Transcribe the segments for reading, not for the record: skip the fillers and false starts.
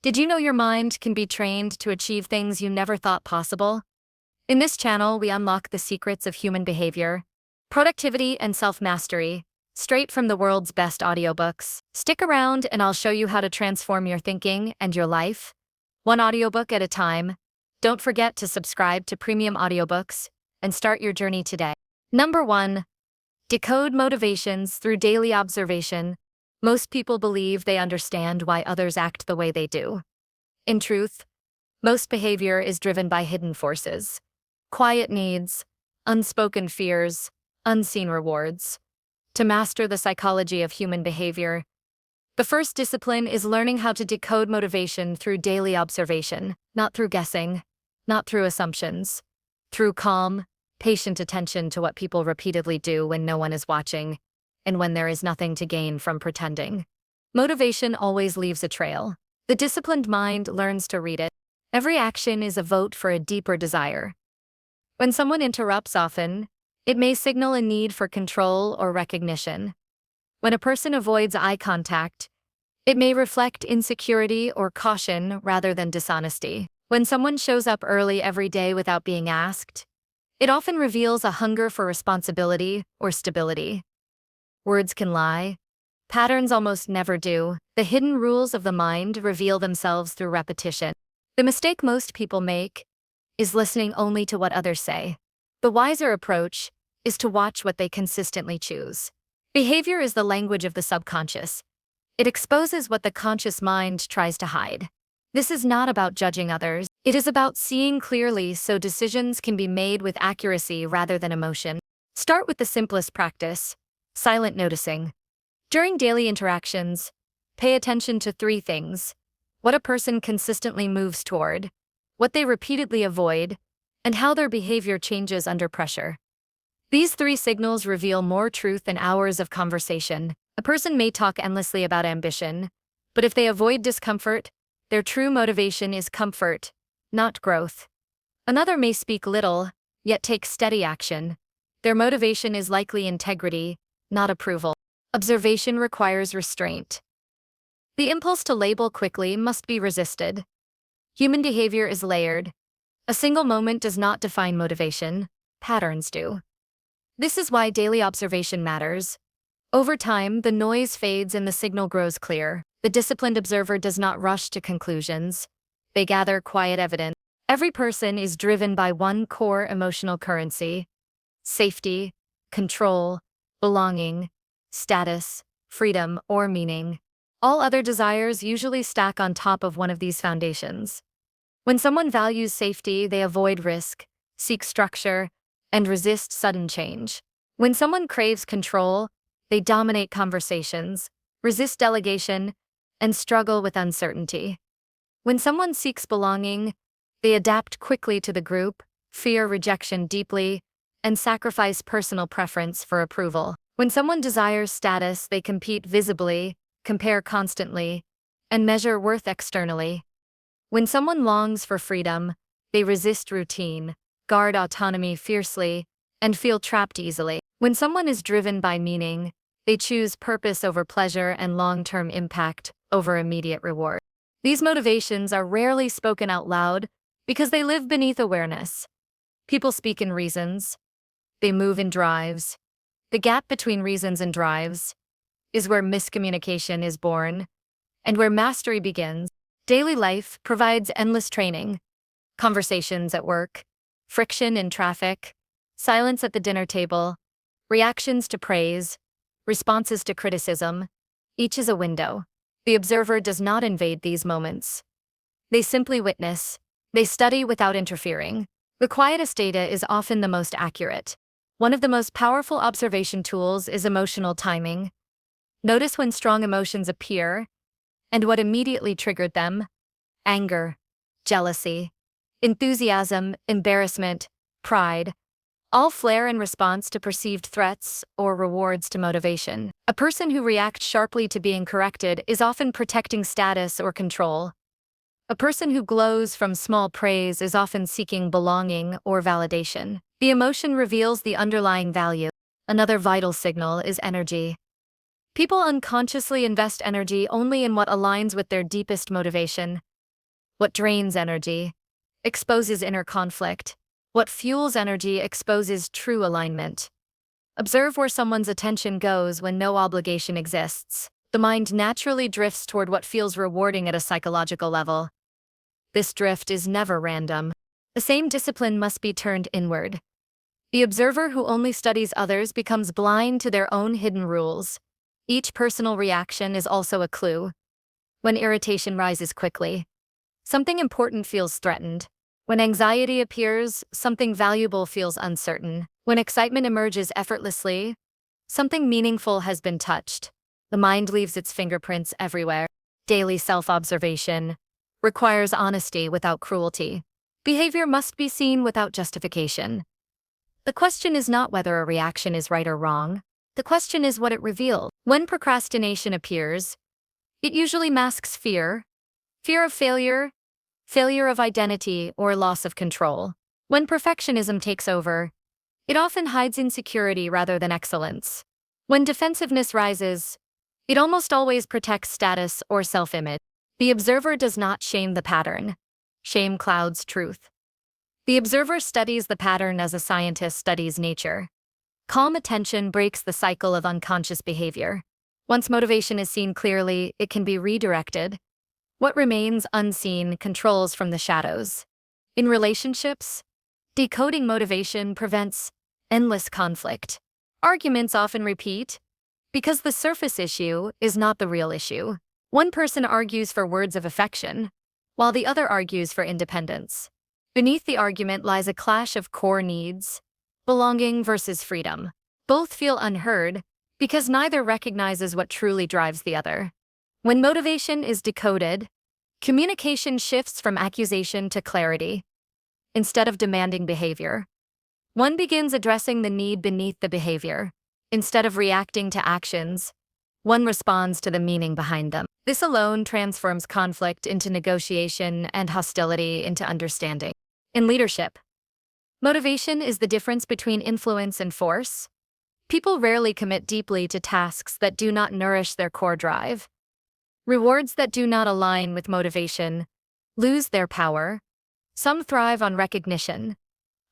Did you know your mind can be trained to achieve things you never thought possible? In this channel, we unlock the secrets of human behavior, productivity, and self-mastery, straight from the world's best audiobooks. Stick around and I'll show you how to transform your thinking and your life, one audiobook at a time. Don't forget to subscribe to premium audiobooks and start your journey today. Number 1. Decode motivations through daily observation. Most people believe they understand why others act the way they do. In truth, most behavior is driven by hidden forces, quiet needs, unspoken fears, unseen rewards. To master the psychology of human behavior, the first discipline is learning how to decode motivation through daily observation, not through guessing, not through assumptions, through calm, patient attention to what people repeatedly do when no one is watching, and when there is nothing to gain from pretending. Motivation always leaves a trail. The disciplined mind learns to read it. Every action is a vote for a deeper desire. When someone interrupts often, it may signal a need for control or recognition. When a person avoids eye contact, it may reflect insecurity or caution rather than dishonesty. When someone shows up early every day without being asked, it often reveals a hunger for responsibility or stability. Words can lie. Patterns almost never do. The hidden rules of the mind reveal themselves through repetition. The mistake most people make is listening only to what others say. The wiser approach is to watch what they consistently choose. Behavior is the language of the subconscious. It exposes what the conscious mind tries to hide. This is not about judging others. It is about seeing clearly so decisions can be made with accuracy rather than emotion. Start with the simplest practice: silent noticing. During daily interactions, pay attention to 3 things: what a person consistently moves toward, what they repeatedly avoid, and how their behavior changes under pressure. These 3 signals reveal more truth than hours of conversation. A person may talk endlessly about ambition, but if they avoid discomfort, their true motivation is comfort, not growth. Another may speak little, yet take steady action. Their motivation is likely integrity, not approval. Observation requires restraint. The impulse to label quickly must be resisted. Human behavior is layered. A single moment does not define motivation, patterns do. This is why daily observation matters. Over time, the noise fades and the signal grows clear. The disciplined observer does not rush to conclusions. They gather quiet evidence. Every person is driven by one core emotional currency: safety, control, belonging, status, freedom, or meaning. All other desires usually stack on top of one of these foundations. When someone values safety, they avoid risk, seek structure, and resist sudden change. When someone craves control, they dominate conversations, resist delegation, and struggle with uncertainty. When someone seeks belonging, they adapt quickly to the group, fear rejection deeply, and sacrifice personal preference for approval. When someone desires status, they compete visibly, compare constantly, and measure worth externally. When someone longs for freedom, they resist routine, guard autonomy fiercely, and feel trapped easily. When someone is driven by meaning, they choose purpose over pleasure and long-term impact over immediate reward. These motivations are rarely spoken out loud because they live beneath awareness. People speak in reasons. They move in drives. The gap between reasons and drives is where miscommunication is born and where mastery begins. Daily life provides endless training: conversations at work, friction in traffic, silence at the dinner table, reactions to praise, responses to criticism. Each is a window. The observer does not invade these moments. They simply witness. They study without interfering. The quietest data is often the most accurate. One of the most powerful observation tools is emotional timing. Notice when strong emotions appear and what immediately triggered them: anger, jealousy, enthusiasm, embarrassment, pride. All flare in response to perceived threats or rewards to motivation. A person who reacts sharply to being corrected is often protecting status or control. A person who glows from small praise is often seeking belonging or validation. The emotion reveals the underlying value. Another vital signal is energy. People unconsciously invest energy only in what aligns with their deepest motivation. What drains energy exposes inner conflict. What fuels energy exposes true alignment. Observe where someone's attention goes when no obligation exists. The mind naturally drifts toward what feels rewarding at a psychological level. This drift is never random. The same discipline must be turned inward. The observer who only studies others becomes blind to their own hidden rules. Each personal reaction is also a clue. When irritation rises quickly, something important feels threatened. When anxiety appears, something valuable feels uncertain. When excitement emerges effortlessly, something meaningful has been touched. The mind leaves its fingerprints everywhere. Daily self-observation requires honesty without cruelty. Behavior must be seen without justification. The question is not whether a reaction is right or wrong. The question is what it reveals. When procrastination appears, it usually masks fear of failure, failure of identity, or loss of control. When perfectionism takes over, it often hides insecurity rather than excellence. When defensiveness rises, it almost always protects status or self-image. The observer does not shame the pattern. Shame clouds truth. The observer studies the pattern as a scientist studies nature. Calm attention breaks the cycle of unconscious behavior. Once motivation is seen clearly, it can be redirected. What remains unseen controls from the shadows. In relationships, decoding motivation prevents endless conflict. Arguments often repeat because the surface issue is not the real issue. One person argues for words of affection, while the other argues for independence. Beneath the argument lies a clash of core needs, belonging versus freedom. Both feel unheard because neither recognizes what truly drives the other. When motivation is decoded, communication shifts from accusation to clarity. Instead of demanding behavior, one begins addressing the need beneath the behavior. Instead of reacting to actions, one responds to the meaning behind them. This alone transforms conflict into negotiation and hostility into understanding. In leadership, motivation is the difference between influence and force. People rarely commit deeply to tasks that do not nourish their core drive. Rewards that do not align with motivation lose their power. Some thrive on recognition.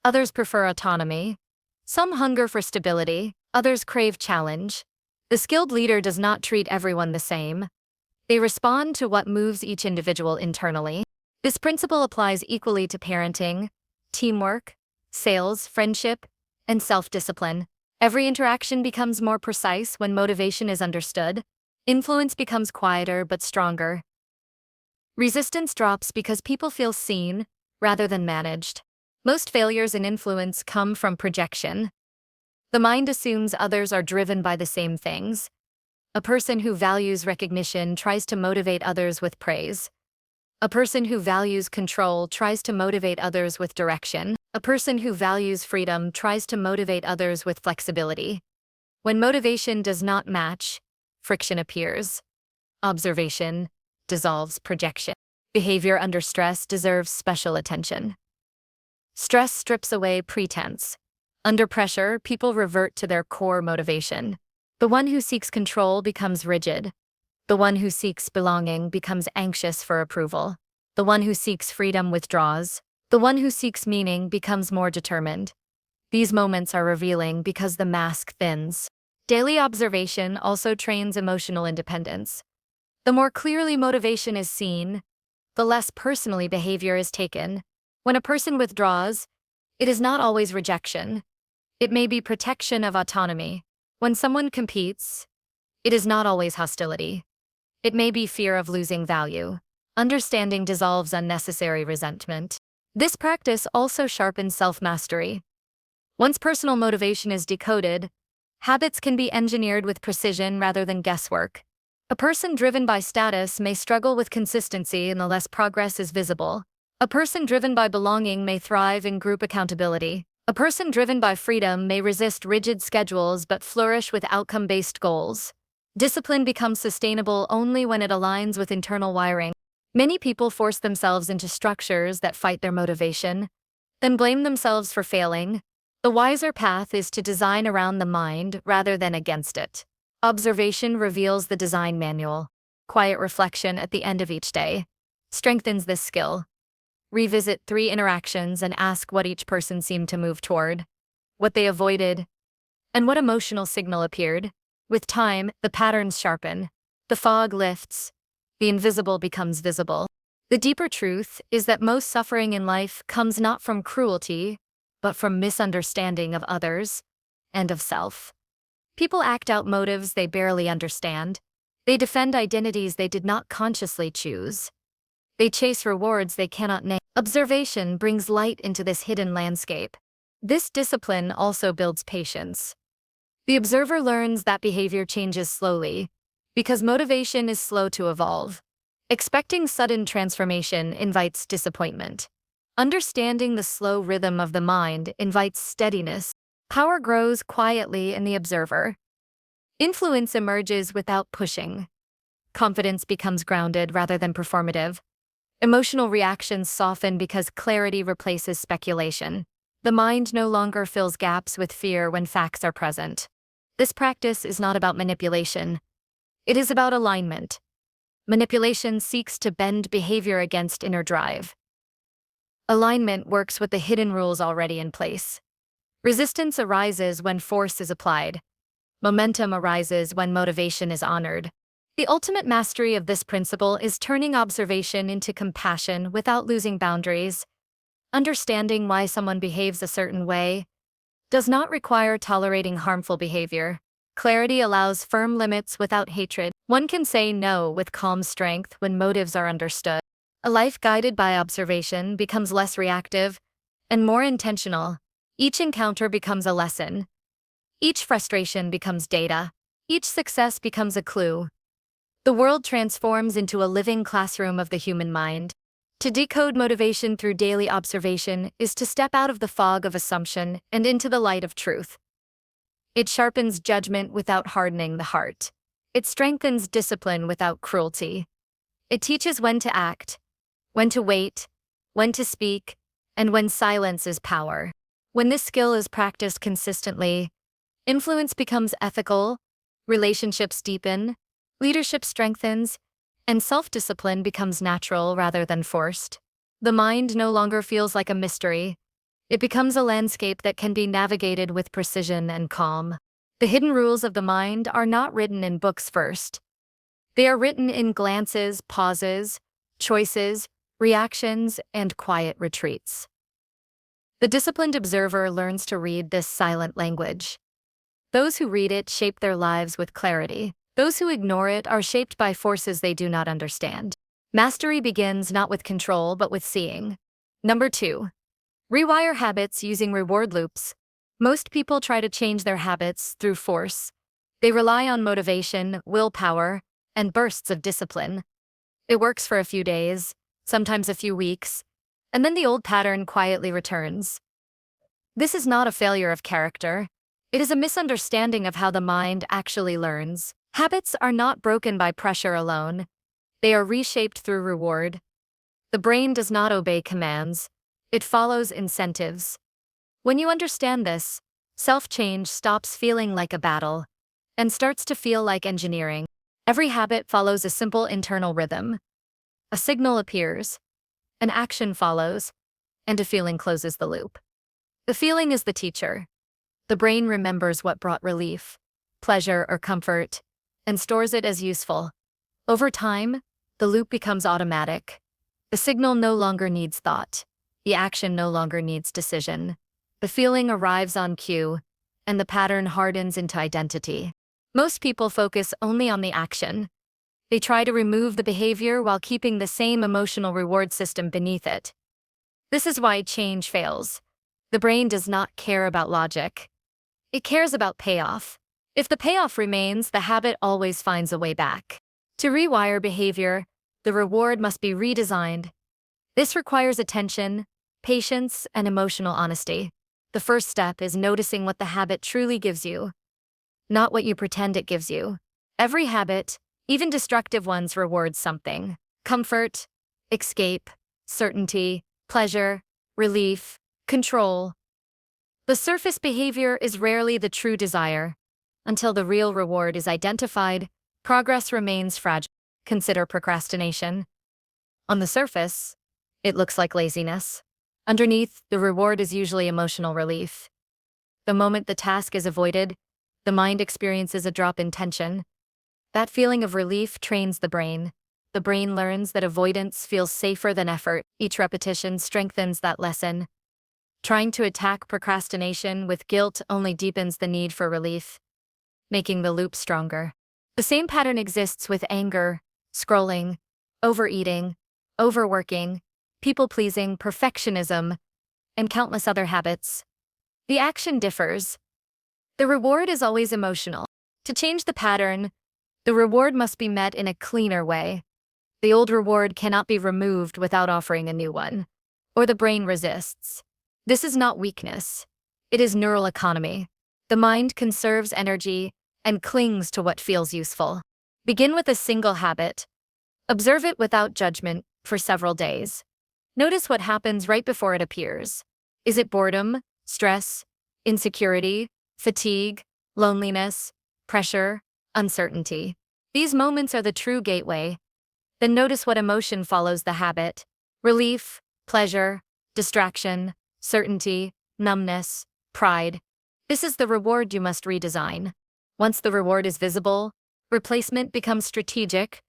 Others prefer autonomy. Some hunger for stability. Others crave challenge. The skilled leader does not treat everyone the same. They respond to what moves each individual internally. This principle applies equally to parenting, teamwork, sales, friendship, and self-discipline. Every interaction becomes more precise when motivation is understood. Influence becomes quieter but stronger. Resistance drops because people feel seen rather than managed. Most failures in influence come from projection. The mind assumes others are driven by the same things. A person who values recognition tries to motivate others with praise. A person who values control tries to motivate others with direction. A person who values freedom tries to motivate others with flexibility. When motivation does not match, friction appears. Observation dissolves projection. Behavior under stress deserves special attention. Stress strips away pretense. Under pressure, people revert to their core motivation. The one who seeks control becomes rigid. The one who seeks belonging becomes anxious for approval. The one who seeks freedom withdraws. The one who seeks meaning becomes more determined. These moments are revealing because the mask thins. Daily observation also trains emotional independence. The more clearly motivation is seen, the less personally behavior is taken. When a person withdraws, it is not always rejection. It may be protection of autonomy. When someone competes, it is not always hostility. It may be fear of losing value. Understanding dissolves unnecessary resentment. This practice also sharpens self-mastery. Once personal motivation is decoded, habits can be engineered with precision rather than guesswork. A person driven by status may struggle with consistency unless progress is visible. A person driven by belonging may thrive in group accountability. A person driven by freedom may resist rigid schedules but flourish with outcome-based goals. Discipline becomes sustainable only when it aligns with internal wiring. Many people force themselves into structures that fight their motivation, then blame themselves for failing. The wiser path is to design around the mind rather than against it. Observation reveals the design manual. Quiet reflection at the end of each day. strengthens this skill. Revisit 3 interactions and ask what each person seemed to move toward, what they avoided, and what emotional signal appeared. With time, the patterns sharpen. The fog lifts. The invisible becomes visible. The deeper truth is that most suffering in life comes not from cruelty, but from misunderstanding of others and of self. People act out motives they barely understand. They defend identities they did not consciously choose. They chase rewards they cannot name. Observation brings light into this hidden landscape. This discipline also builds patience. The observer learns that behavior changes slowly, because motivation is slow to evolve. Expecting sudden transformation invites disappointment. Understanding the slow rhythm of the mind invites steadiness. Power grows quietly in the observer. Influence emerges without pushing. Confidence becomes grounded rather than performative. Emotional reactions soften because clarity replaces speculation. The mind no longer fills gaps with fear when facts are present. This practice is not about manipulation. It is about alignment. Manipulation seeks to bend behavior against inner drive. Alignment works with the hidden rules already in place. Resistance arises when force is applied. Momentum arises when motivation is honored. The ultimate mastery of this principle is turning observation into compassion without losing boundaries. Understanding why someone behaves a certain way does not require tolerating harmful behavior. Clarity allows firm limits without hatred. One can say no with calm strength when motives are understood. A life guided by observation becomes less reactive and more intentional. Each encounter becomes a lesson. Each frustration becomes data. Each success becomes a clue. The world transforms into a living classroom of the human mind. To decode motivation through daily observation is to step out of the fog of assumption and into the light of truth. It sharpens judgment without hardening the heart. It strengthens discipline without cruelty. It teaches when to act, when to wait, when to speak, and when silence is power. When this skill is practiced consistently, influence becomes ethical, relationships deepen, leadership strengthens, and self-discipline becomes natural rather than forced. The mind no longer feels like a mystery. It becomes a landscape that can be navigated with precision and calm. The hidden rules of the mind are not written in books first. They are written in glances, pauses, choices, reactions, and quiet retreats. The disciplined observer learns to read this silent language. Those who read it shape their lives with clarity. Those who ignore it are shaped by forces they do not understand. Mastery begins not with control but with seeing. Number 2. Rewire habits using reward loops. Most people try to change their habits through force. They rely on motivation, willpower, and bursts of discipline. It works for a few days, sometimes a few weeks, and then the old pattern quietly returns. This is not a failure of character. It is a misunderstanding of how the mind actually learns. Habits are not broken by pressure alone. They are reshaped through reward. The brain does not obey commands. It follows incentives. When you understand this, self-change stops feeling like a battle and starts to feel like engineering. Every habit follows a simple internal rhythm. A signal appears, an action follows, and a feeling closes the loop. The feeling is the teacher. The brain remembers what brought relief, pleasure, or comfort, and stores it as useful. Over time, the loop becomes automatic. The signal no longer needs thought. The action no longer needs decision. The feeling arrives on cue, and the pattern hardens into identity. Most people focus only on the action. They try to remove the behavior while keeping the same emotional reward system beneath it. This is why change fails. The brain does not care about logic. It cares about payoff. If the payoff remains, the habit always finds a way back. To rewire behavior, the reward must be redesigned. This requires attention, patience, and emotional honesty. The first step is noticing what the habit truly gives you, not what you pretend it gives you. Every habit, even destructive ones, rewards something: comfort, escape, certainty, pleasure, relief, control. The surface behavior is rarely the true desire. Until the real reward is identified, progress remains fragile. Consider procrastination. On the surface, it looks like laziness. Underneath, the reward is usually emotional relief. The moment the task is avoided, the mind experiences a drop in tension. That feeling of relief trains the brain. The brain learns that avoidance feels safer than effort. Each repetition strengthens that lesson. Trying to attack procrastination with guilt only deepens the need for relief, making the loop stronger. The same pattern exists with anger, scrolling, overeating, overworking, people-pleasing, perfectionism, and countless other habits. The action differs. The reward is always emotional. To change the pattern, the reward must be met in a cleaner way. The old reward cannot be removed without offering a new one, or the brain resists. This is not weakness. It is neural economy. The mind conserves energy and clings to what feels useful. Begin with a single habit. Observe it without judgment for several days. Notice what happens right before it appears. Is it boredom, stress, insecurity, fatigue, loneliness, pressure, uncertainty? These moments are the true gateway. Then notice what emotion follows the habit. Relief, pleasure, distraction, certainty, numbness, pride. This is the reward you must redesign. Once the reward is visible, replacement becomes strategic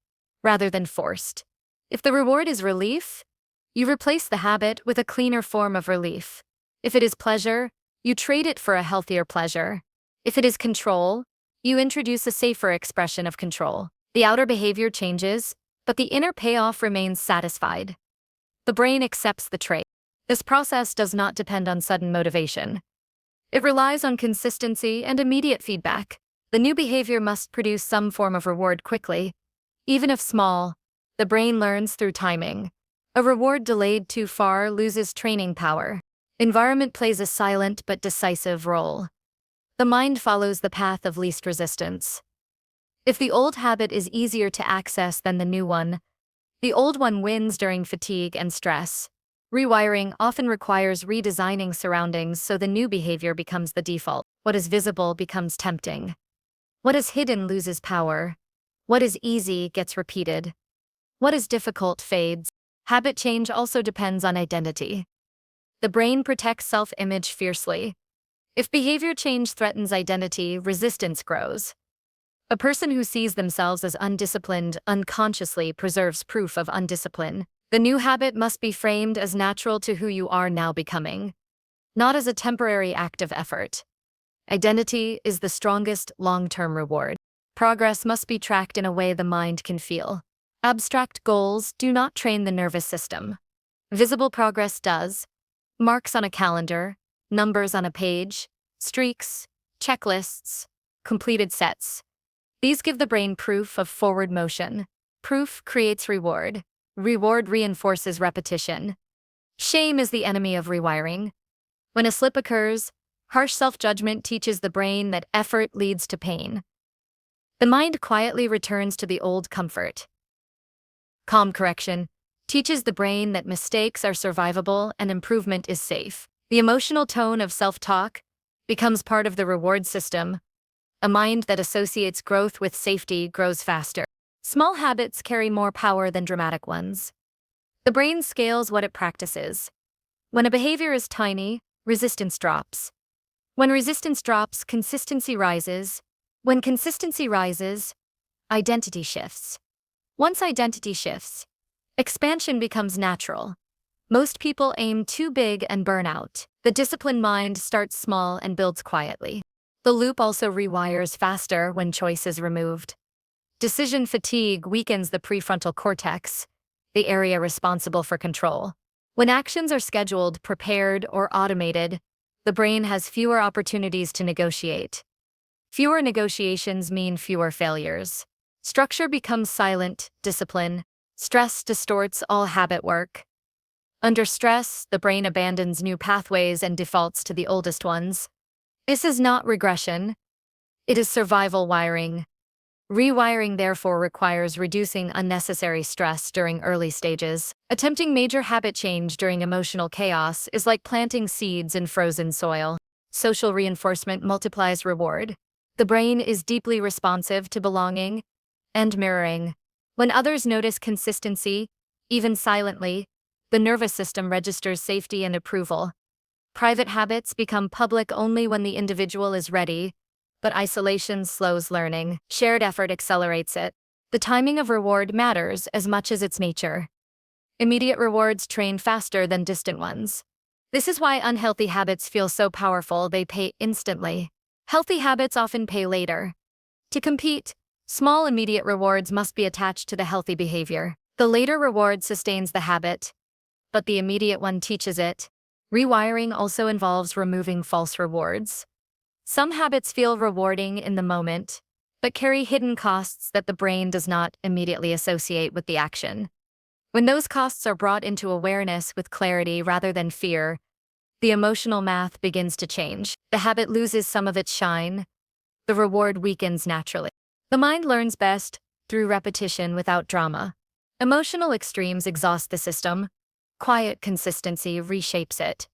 rather than forced. If the reward is relief, you replace the habit with a cleaner form of relief. If it is pleasure, you trade it for a healthier pleasure. If it is control, you introduce a safer expression of control. The outer behavior changes, but the inner payoff remains satisfied. The brain accepts the trade. This process does not depend on sudden motivation. It relies on consistency and immediate feedback. The new behavior must produce some form of reward quickly. Even if small, the brain learns through timing. A reward delayed too far loses training power. Environment plays a silent but decisive role. The mind follows the path of least resistance. If the old habit is easier to access than the new one, the old one wins during fatigue and stress. Rewiring often requires redesigning surroundings so the new behavior becomes the default. What is visible becomes tempting. What is hidden loses power. What is easy gets repeated. What is difficult fades. Habit change also depends on identity. The brain protects self-image fiercely. If behavior change threatens identity, resistance grows. A person who sees themselves as undisciplined unconsciously preserves proof of undiscipline. The new habit must be framed as natural to who you are now becoming, not as a temporary act of effort. Identity is the strongest long-term reward. Progress must be tracked in a way the mind can feel. Abstract goals do not train the nervous system. Visible progress does. Marks on a calendar, numbers on a page, streaks, checklists, completed sets. These give the brain proof of forward motion. Proof creates reward. Reward reinforces repetition. Shame is the enemy of rewiring. When a slip occurs, harsh self-judgment teaches the brain that effort leads to pain. The mind quietly returns to the old comfort. Calm correction teaches the brain that mistakes are survivable and improvement is safe. The emotional tone of self-talk becomes part of the reward system. A mind that associates growth with safety grows faster. Small habits carry more power than dramatic ones. The brain scales what it practices. When a behavior is tiny, resistance drops. When resistance drops, consistency rises. When consistency rises, identity shifts. Once identity shifts, expansion becomes natural. Most people aim too big and burn out. The disciplined mind starts small and builds quietly. The loop also rewires faster when choice is removed. Decision fatigue weakens the prefrontal cortex, the area responsible for control. When actions are scheduled, prepared, or automated, the brain has fewer opportunities to negotiate. Fewer negotiations mean fewer failures. Structure becomes silent discipline. Stress distorts all habit work. Under stress, the brain abandons new pathways and defaults to the oldest ones. This is not regression. It is survival wiring. Rewiring therefore requires reducing unnecessary stress during early stages. Attempting major habit change during emotional chaos is like planting seeds in frozen soil. Social reinforcement multiplies reward. The brain is deeply responsive to belonging and mirroring. When others notice consistency, Even silently, the nervous system registers safety and approval. Private habits become public only when the individual is ready, but isolation slows learning. Shared effort accelerates it. The timing of reward matters as much as its nature. Immediate rewards train faster than distant ones. This is why unhealthy habits feel so powerful, they pay instantly. Healthy habits often pay later. To compete, small immediate rewards must be attached to the healthy behavior. The later reward sustains the habit, but the immediate one teaches it. Rewiring also involves removing false rewards. Some habits feel rewarding in the moment, but carry hidden costs that the brain does not immediately associate with the action. When those costs are brought into awareness with clarity rather than fear, the emotional math begins to change. The habit loses some of its shine. The reward weakens naturally. The mind learns best through repetition without drama. Emotional extremes exhaust the system. Quiet consistency reshapes it.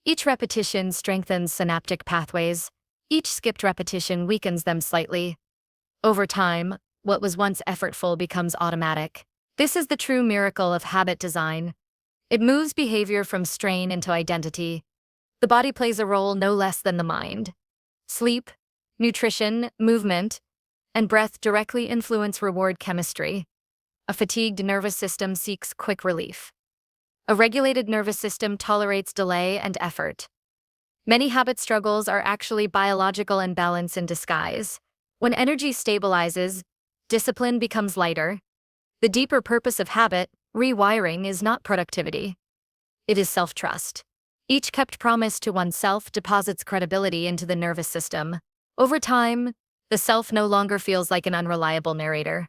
Each repetition strengthens synaptic pathways. Each skipped repetition weakens them slightly. Over time, what was once effortful becomes automatic. This is the true miracle of habit design. It moves behavior from strain into identity. The body plays a role no less than the mind. Sleep, nutrition, movement, and breath directly influence reward chemistry. A fatigued nervous system seeks quick relief. A regulated nervous system tolerates delay and effort. Many habit struggles are actually biological imbalance in disguise. When energy stabilizes, discipline becomes lighter. The deeper purpose of habit rewiring is not productivity. It is self-trust. Each kept promise to oneself deposits credibility into the nervous system. Over time, the self no longer feels like an unreliable narrator.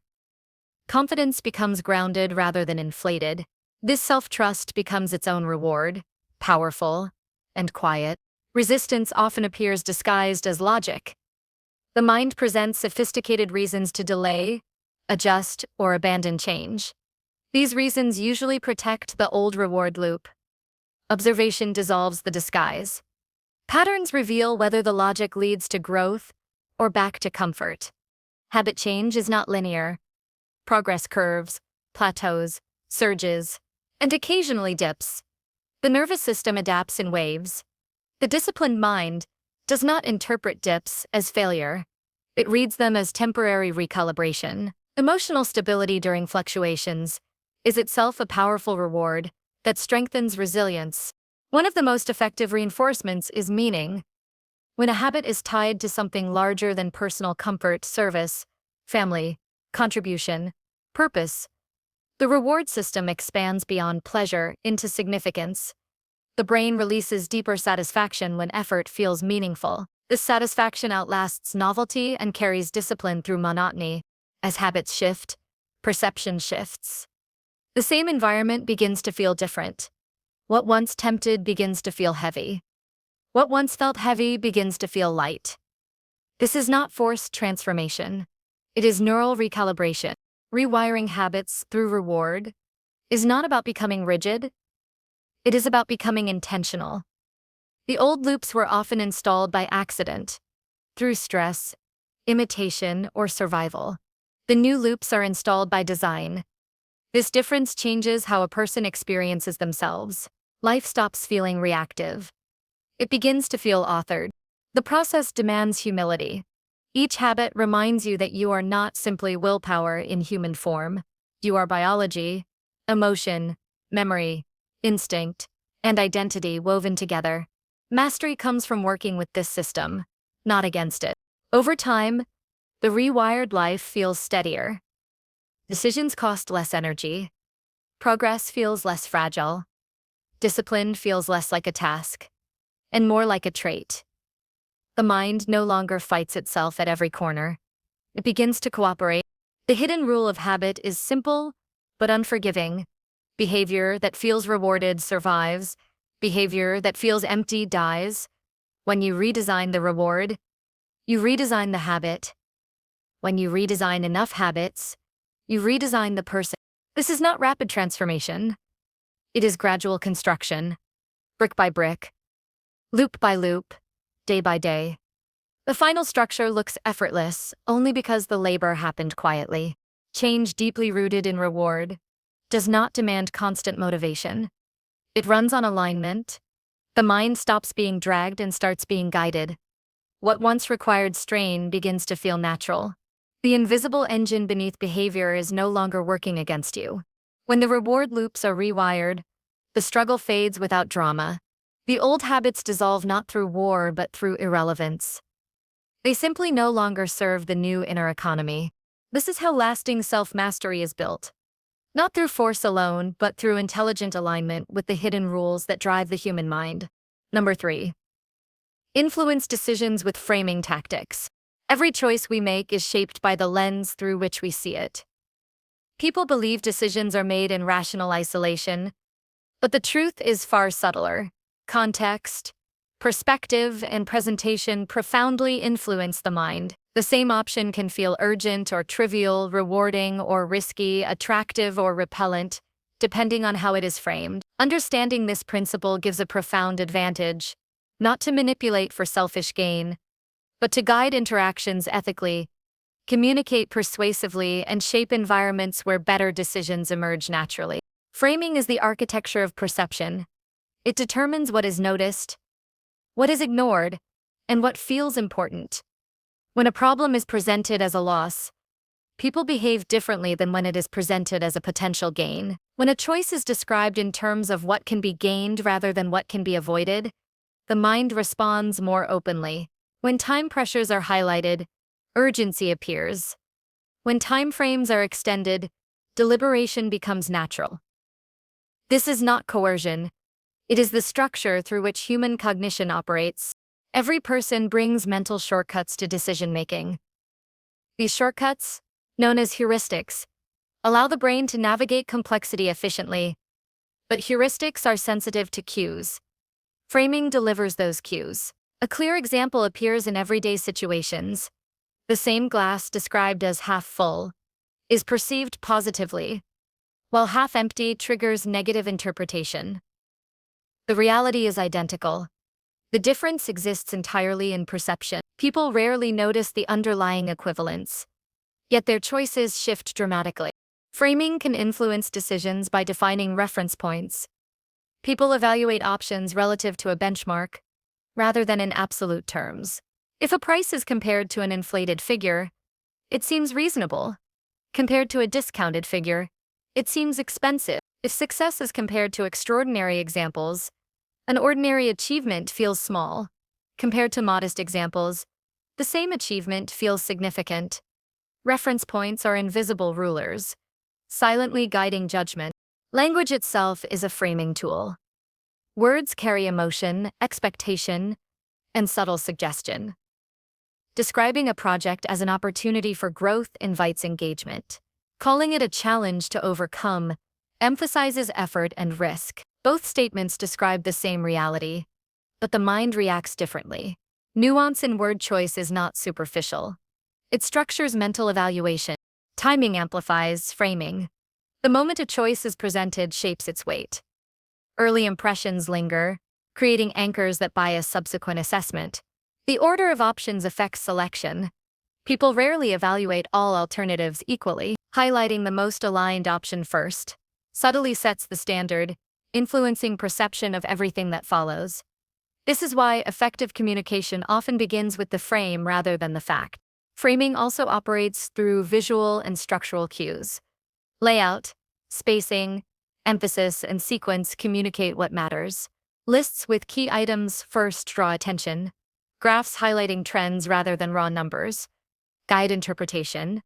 Confidence becomes grounded rather than inflated. This self-trust becomes its own reward, powerful and quiet. Resistance often appears disguised as logic. The mind presents sophisticated reasons to delay, adjust, or abandon change. These reasons usually protect the old reward loop. Observation dissolves the disguise. Patterns reveal whether the logic leads to growth or back to comfort. Habit change is not linear. Progress curves, plateaus, surges, and occasionally dips. The nervous system adapts in waves. The disciplined mind does not interpret dips as failure. It reads them as temporary recalibration. Emotional stability during fluctuations is itself a powerful reward that strengthens resilience. One of the most effective reinforcements is meaning. When a habit is tied to something larger than personal comfort, service, family, contribution, purpose, the reward system expands beyond pleasure into significance. The brain releases deeper satisfaction when effort feels meaningful. This satisfaction outlasts novelty and carries discipline through monotony. As habits shift, perception shifts. The same environment begins to feel different. What once tempted begins to feel heavy. What once felt heavy begins to feel light. This is not forced transformation. It is neural recalibration. Rewiring habits through reward is not about becoming rigid. It is about becoming intentional. The old loops were often installed by accident, through stress, imitation, or survival. The new loops are installed by design. This difference changes how a person experiences themselves. Life stops feeling reactive. It begins to feel authored. The process demands humility. Each habit reminds you that you are not simply willpower in human form. You are biology, emotion, memory, instinct, and identity woven together. Mastery comes from working with this system, not against it. Over time, the rewired life feels steadier. Decisions cost less energy. Progress feels less fragile. Discipline feels less like a task, and more like a trait. The mind no longer fights itself at every corner. It begins to cooperate. The hidden rule of habit is simple, but unforgiving. Behavior that feels rewarded survives. Behavior that feels empty dies. When you redesign the reward, you redesign the habit. When you redesign enough habits, you redesign the person. This is not rapid transformation. It is gradual construction, brick by brick, loop by loop, day by day. The final structure looks effortless only because the labor happened quietly. Change deeply rooted in reward does not demand constant motivation. It runs on alignment. The mind stops being dragged and starts being guided. What once required strain begins to feel natural. The invisible engine beneath behavior is no longer working against you. When the reward loops are rewired, the struggle fades without drama. The old habits dissolve not through war but through irrelevance. They simply no longer serve the new inner economy. This is how lasting self-mastery is built. Not through force alone, but through intelligent alignment with the hidden rules that drive the human mind. Number 3. Influence decisions with framing tactics. Every choice we make is shaped by the lens through which we see it. People believe decisions are made in rational isolation, but the truth is far subtler. Context, perspective, and presentation profoundly influence the mind. The same option can feel urgent or trivial, rewarding or risky, attractive or repellent, depending on how it is framed. Understanding this principle gives a profound advantage, not to manipulate for selfish gain, but to guide interactions ethically, communicate persuasively, and shape environments where better decisions emerge naturally. Framing is the architecture of perception. It determines what is noticed, what is ignored, and what feels important. When a problem is presented as a loss, people behave differently than when it is presented as a potential gain. When a choice is described in terms of what can be gained rather than what can be avoided, the mind responds more openly. When time pressures are highlighted, urgency appears. When time frames are extended, deliberation becomes natural. This is not coercion. It is the structure through which human cognition operates. Every person brings mental shortcuts to decision-making. These shortcuts, known as heuristics, allow the brain to navigate complexity efficiently. But heuristics are sensitive to cues. Framing delivers those cues. A clear example appears in everyday situations. The same glass described as half full is perceived positively, while half empty triggers negative interpretation. The reality is identical. The difference exists entirely in perception. People rarely notice the underlying equivalence, yet their choices shift dramatically. Framing can influence decisions by defining reference points. People evaluate options relative to a benchmark, rather than in absolute terms. If a price is compared to an inflated figure, it seems reasonable. Compared to a discounted figure, it seems expensive. If success is compared to extraordinary examples, an ordinary achievement feels small. Compared to modest examples, the same achievement feels significant. Reference points are invisible rulers, silently guiding judgment. Language itself is a framing tool. Words carry emotion, expectation, and subtle suggestion. Describing a project as an opportunity for growth invites engagement. Calling it a challenge to overcome emphasizes effort and risk. Both statements describe the same reality, but the mind reacts differently. Nuance in word choice is not superficial. It structures mental evaluation. Timing amplifies framing. The moment a choice is presented shapes its weight. Early impressions linger, creating anchors that bias subsequent assessment. The order of options affects selection. People rarely evaluate all alternatives equally. Highlighting the most aligned option first subtly sets the standard, influencing perception of everything that follows. This is why effective communication often begins with the frame rather than the fact. Framing also operates through visual and structural cues. Layout, spacing, emphasis, and sequence communicate what matters. Lists with key items first draw attention. Graphs highlighting trends rather than raw numbers guide interpretation.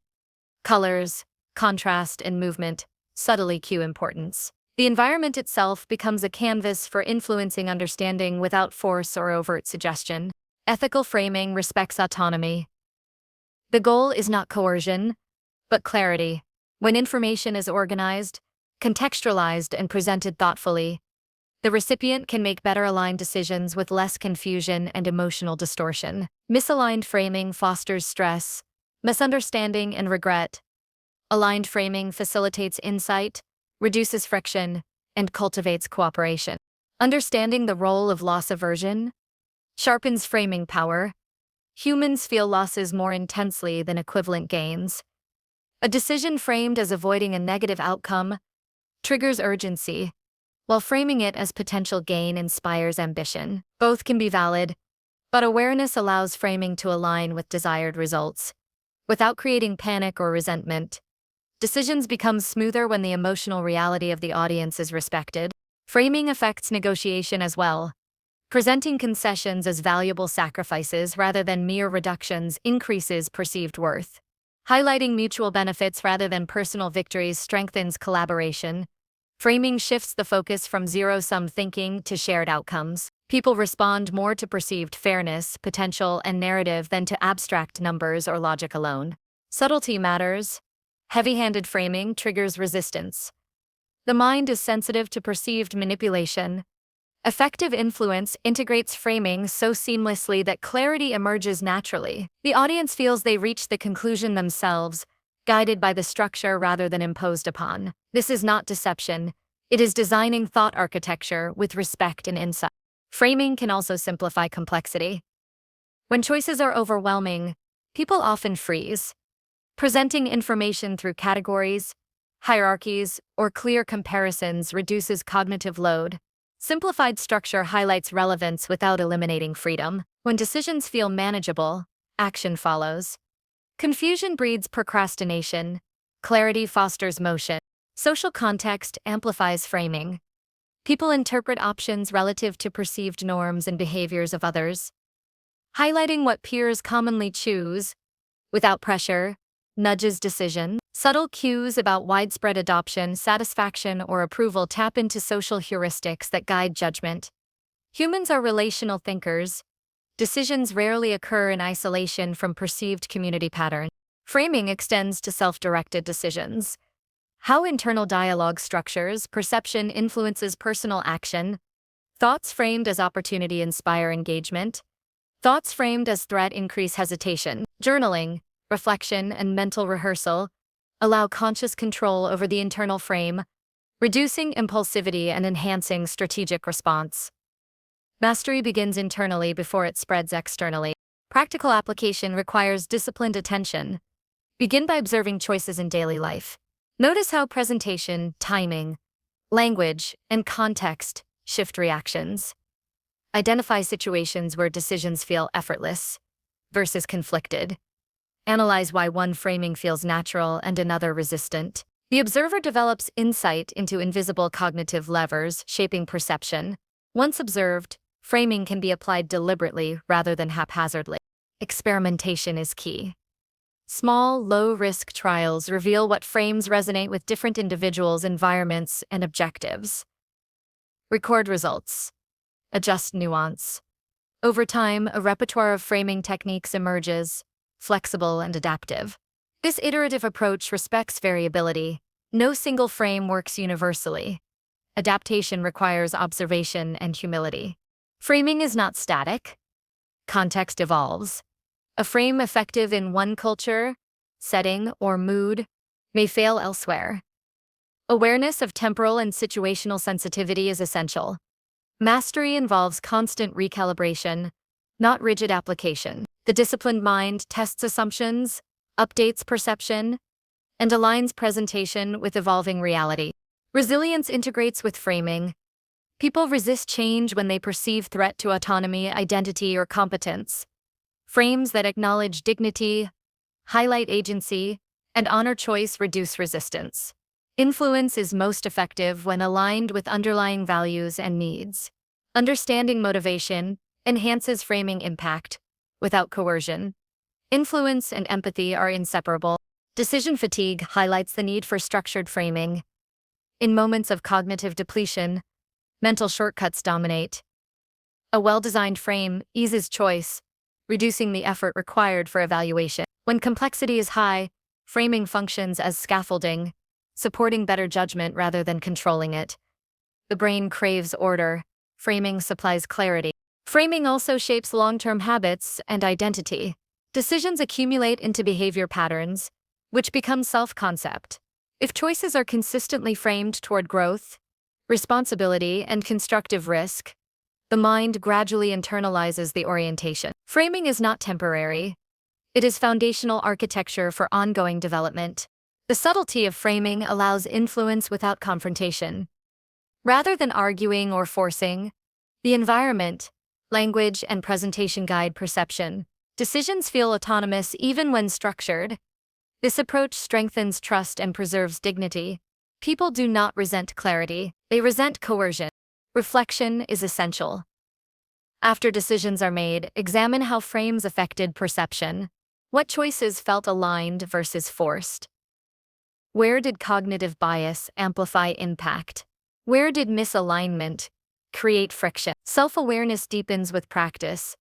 Colors, contrast, and movement subtly cue importance. The environment itself becomes a canvas for influencing understanding without force or overt suggestion. Ethical framing respects autonomy. The goal is not coercion, but clarity. When information is organized, contextualized, and presented thoughtfully, the recipient can make better aligned decisions with less confusion and emotional distortion. Misaligned framing fosters stress, misunderstanding, and regret. Aligned framing facilitates insight, reduces friction, and cultivates cooperation. Understanding the role of loss aversion sharpens framing power. Humans feel losses more intensely than equivalent gains. A decision framed as avoiding a negative outcome triggers urgency, while framing it as potential gain inspires ambition. Both can be valid, but awareness allows framing to align with desired results. Without creating panic or resentment, decisions become smoother when the emotional reality of the audience is respected. Framing affects negotiation as well. Presenting concessions as valuable sacrifices rather than mere reductions increases perceived worth. Highlighting mutual benefits rather than personal victories strengthens collaboration. Framing shifts the focus from zero-sum thinking to shared outcomes. People respond more to perceived fairness, potential, and narrative than to abstract numbers or logic alone. Subtlety matters. Heavy-handed framing triggers resistance. The mind is sensitive to perceived manipulation. Effective influence integrates framing so seamlessly that clarity emerges naturally. The audience feels they reach the conclusion themselves, guided by the structure rather than imposed upon. This is not deception. It is designing thought architecture with respect and insight. Framing can also simplify complexity. When choices are overwhelming, people often freeze. Presenting information through categories, hierarchies, or clear comparisons reduces cognitive load. Simplified structure highlights relevance without eliminating freedom. When decisions feel manageable, action follows. Confusion breeds procrastination. Clarity fosters motion. Social context amplifies framing. People interpret options relative to perceived norms and behaviors of others. Highlighting what peers commonly choose, without pressure, nudges decision. Subtle cues about widespread adoption, satisfaction, or approval tap into social heuristics that guide judgment. Humans are relational thinkers. Decisions rarely occur in isolation from perceived community patterns. Framing extends to self-directed decisions. How internal dialogue structures perception influences personal action. Thoughts framed as opportunity inspire engagement. Thoughts framed as threat increase hesitation. Journaling, reflection, and mental rehearsal allow conscious control over the internal frame, reducing impulsivity and enhancing strategic response. Mastery begins internally before it spreads externally. Practical application requires disciplined attention. Begin by observing choices in daily life. Notice how presentation, timing, language, and context shift reactions. Identify situations where decisions feel effortless versus conflicted. Analyze why one framing feels natural and another resistant. The observer develops insight into invisible cognitive levers shaping perception. Once observed, framing can be applied deliberately rather than haphazardly. Experimentation is key. Small, low-risk trials reveal what frames resonate with different individuals, environments, and objectives. Record results. Adjust nuance. Over time, a repertoire of framing techniques emerges, flexible and adaptive. This iterative approach respects variability. No single frame works universally. Adaptation requires observation and humility. Framing is not static. Context evolves. A frame effective in one culture, setting, or mood may fail elsewhere. Awareness of temporal and situational sensitivity is essential. Mastery involves constant recalibration, not rigid application. The disciplined mind tests assumptions, updates perception, and aligns presentation with evolving reality. Resilience integrates with framing. People resist change when they perceive threat to autonomy, identity, or competence. Frames that acknowledge dignity, highlight agency, and honor choice reduce resistance. Influence is most effective when aligned with underlying values and needs. Understanding motivation enhances framing impact without coercion. Influence and empathy are inseparable. Decision fatigue highlights the need for structured framing. In moments of cognitive depletion, mental shortcuts dominate. A well-designed frame eases choice, reducing the effort required for evaluation. When complexity is high, framing functions as scaffolding, supporting better judgment rather than controlling it. The brain craves order. Framing supplies clarity. Framing also shapes long-term habits and identity. Decisions accumulate into behavior patterns, which become self-concept. If choices are consistently framed toward growth, responsibility, and constructive risk, the mind gradually internalizes the orientation. Framing is not temporary. It is foundational architecture for ongoing development. The subtlety of framing allows influence without confrontation. Rather than arguing or forcing, the environment, language, and presentation guide perception. Decisions feel autonomous even when structured. This approach strengthens trust and preserves dignity. People do not resent clarity, they resent coercion. Reflection is essential. After decisions are made, examine how frames affected perception. What choices felt aligned versus forced? Where did cognitive bias amplify impact? Where did misalignment create friction? Self-awareness deepens with practice,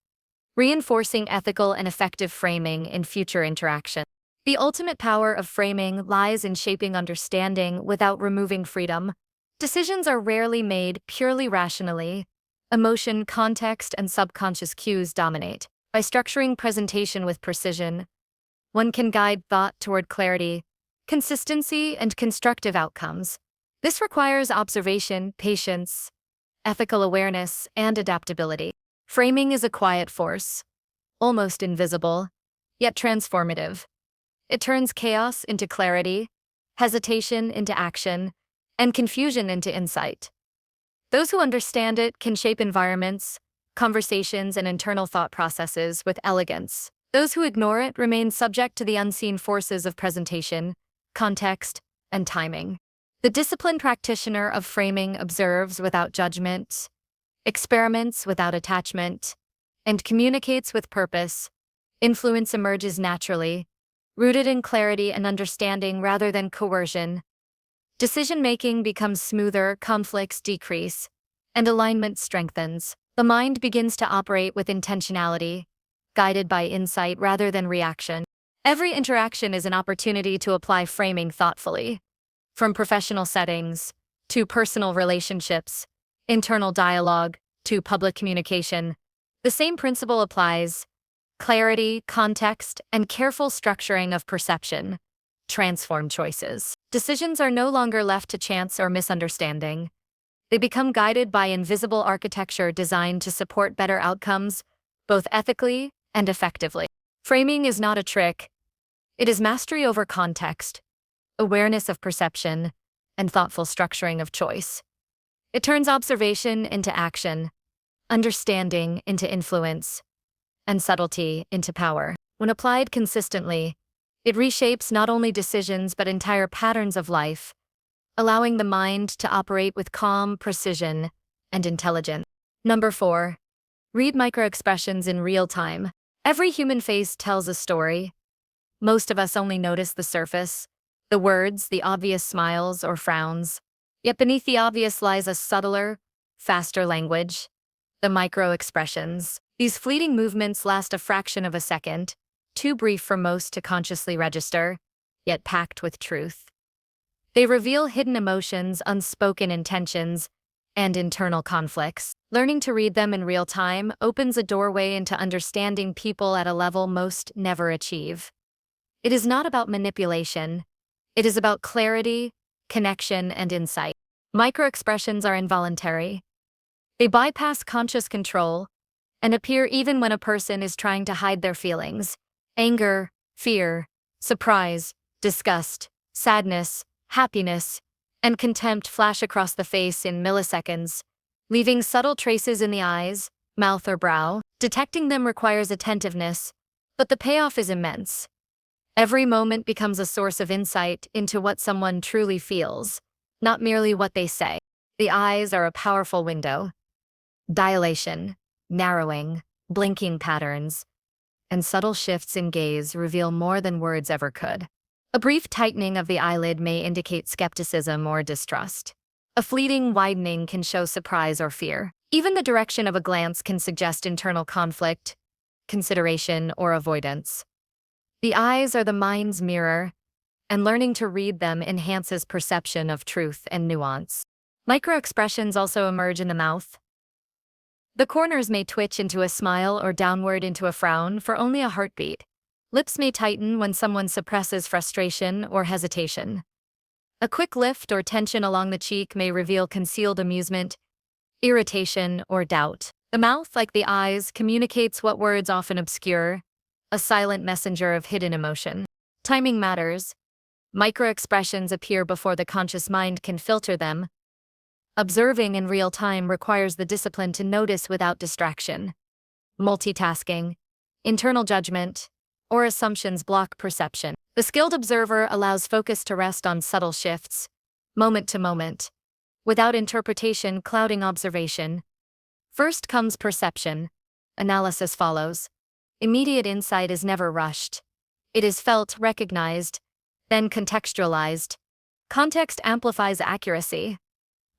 reinforcing ethical and effective framing in future interaction. The ultimate power of framing lies in shaping understanding without removing freedom. Decisions are rarely made purely rationally. Emotion, context, and subconscious cues dominate. By structuring presentation with precision, one can guide thought toward clarity, consistency, and constructive outcomes. This requires observation, patience, ethical awareness, and adaptability. Framing is a quiet force, almost invisible, yet transformative. It turns chaos into clarity, hesitation into action, and confusion into insight. Those who understand it can shape environments, conversations, and internal thought processes with elegance. Those who ignore it remain subject to the unseen forces of presentation, context, and timing. The disciplined practitioner of framing observes without judgment, experiments without attachment, and communicates with purpose. Influence emerges naturally, rooted in clarity and understanding rather than coercion. Decision-making becomes smoother, conflicts decrease, and alignment strengthens. The mind begins to operate with intentionality, guided by insight rather than reaction. Every interaction is an opportunity to apply framing thoughtfully. From professional settings to personal relationships, internal dialogue to public communication, the same principle applies. Clarity, context, and careful structuring of perception transform choices. Decisions are no longer left to chance or misunderstanding. They become guided by invisible architecture designed to support better outcomes, both ethically and effectively. Framing is not a trick. It is mastery over context, awareness of perception, and thoughtful structuring of choice. It turns observation into action, understanding into influence, and subtlety into power. When applied consistently, it reshapes not only decisions but entire patterns of life, allowing the mind to operate with calm, precision, and intelligence. Number 4. Read microexpressions in real time. Every human face tells a story. Most of us only notice the surface, the words, the obvious smiles or frowns. Yet beneath the obvious lies a subtler, faster language, the microexpressions. These fleeting movements last a fraction of a second, too brief for most to consciously register, yet packed with truth. They reveal hidden emotions, unspoken intentions, and internal conflicts. Learning to read them in real time opens a doorway into understanding people at a level most never achieve. It is not about manipulation. It is about clarity, connection, and insight. Microexpressions are involuntary. They bypass conscious control and appear even when a person is trying to hide their feelings. Anger, fear, surprise, disgust, sadness, happiness, and contempt flash across the face in milliseconds, leaving subtle traces in the eyes, mouth, or brow. Detecting them requires attentiveness, but the payoff is immense. Every moment becomes a source of insight into what someone truly feels, not merely what they say. The eyes are a powerful window. Dilation, narrowing, blinking patterns, and subtle shifts in gaze reveal more than words ever could. A brief tightening of the eyelid may indicate skepticism or distrust. A fleeting widening can show surprise or fear. Even the direction of a glance can suggest internal conflict, consideration, or avoidance. The eyes are the mind's mirror, and learning to read them enhances perception of truth and nuance. Microexpressions also emerge in the mouth. The corners may twitch into a smile or downward into a frown for only a heartbeat. Lips may tighten when someone suppresses frustration or hesitation. A quick lift or tension along the cheek may reveal concealed amusement, irritation, or doubt. The mouth, like the eyes, communicates what words often obscure, a silent messenger of hidden emotion. Timing matters. Microexpressions appear before the conscious mind can filter them. Observing in real time requires the discipline to notice without distraction. Multitasking, internal judgment, or assumptions block perception. The skilled observer allows focus to rest on subtle shifts, moment to moment, without interpretation clouding observation. First comes perception. Analysis follows. Immediate insight is never rushed. It is felt, recognized, then contextualized. Context amplifies accuracy.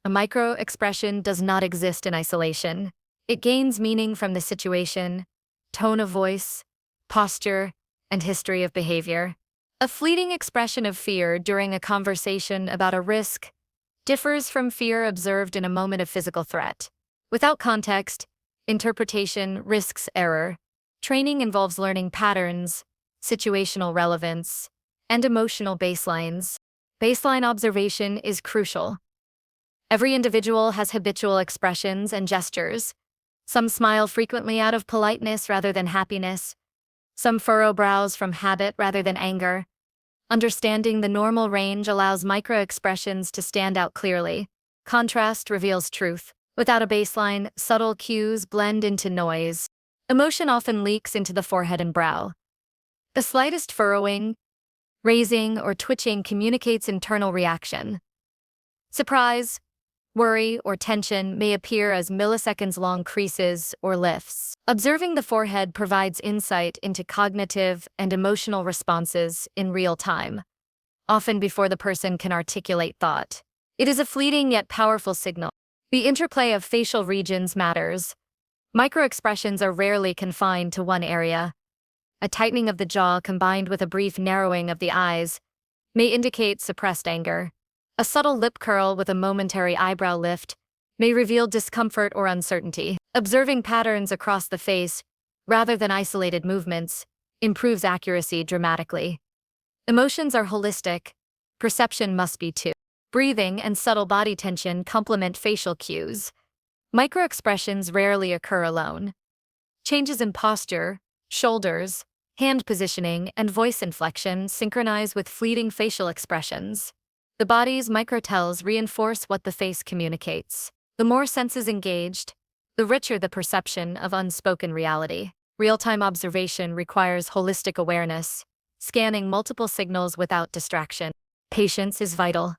A micro-expression does not exist in isolation. It gains meaning from the situation, tone of voice, posture, and history of behavior. A fleeting expression of fear during a conversation about a risk differs from fear observed in a moment of physical threat. Without context, interpretation risks error. Training involves learning patterns, situational relevance, and emotional baselines. Baseline observation is crucial. Every individual has habitual expressions and gestures. Some smile frequently out of politeness rather than happiness. Some furrow brows from habit rather than anger. Understanding the normal range allows microexpressions to stand out clearly. Contrast reveals truth. Without a baseline, subtle cues blend into noise. Emotion often leaks into the forehead and brow. The slightest furrowing, raising, or twitching communicates internal reaction. Surprise, worry, or tension may appear as milliseconds-long creases or lifts. Observing the forehead provides insight into cognitive and emotional responses in real time, often before the person can articulate thought. It is a fleeting yet powerful signal. The interplay of facial regions matters. Microexpressions are rarely confined to one area. A tightening of the jaw combined with a brief narrowing of the eyes may indicate suppressed anger. A subtle lip curl with a momentary eyebrow lift may reveal discomfort or uncertainty. Observing patterns across the face, rather than isolated movements, improves accuracy dramatically. Emotions are holistic. Perception must be too. Breathing and subtle body tension complement facial cues. Microexpressions rarely occur alone. Changes in posture, shoulders, hand positioning, and voice inflection synchronize with fleeting facial expressions. The body's microtells reinforce what the face communicates. The more senses engaged, the richer the perception of unspoken reality. Real-time observation requires holistic awareness, scanning multiple signals without distraction. Patience is vital.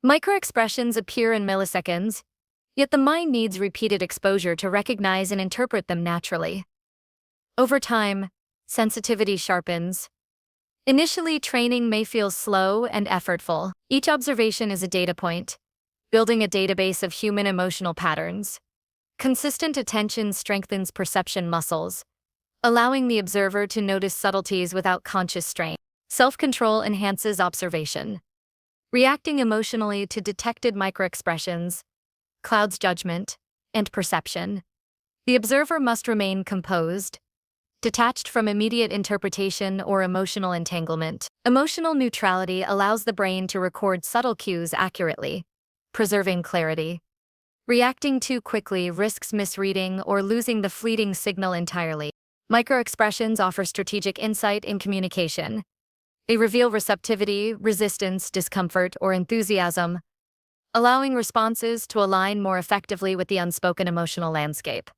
Microexpressions appear in milliseconds, yet the mind needs repeated exposure to recognize and interpret them naturally. Over time, sensitivity sharpens. Initially, training may feel slow and effortful. Each observation is a data point, building a database of human emotional patterns. Consistent attention strengthens perception muscles, allowing the observer to notice subtleties without conscious strain. Self-control enhances observation. Reacting emotionally to detected microexpressions clouds judgment and perception. The observer must remain composed, detached from immediate interpretation or emotional entanglement. Emotional neutrality allows the brain to record subtle cues accurately, preserving clarity. Reacting too quickly risks misreading or losing the fleeting signal entirely. Microexpressions offer strategic insight in communication. They reveal receptivity, resistance, discomfort, or enthusiasm, allowing responses to align more effectively with the unspoken emotional landscape.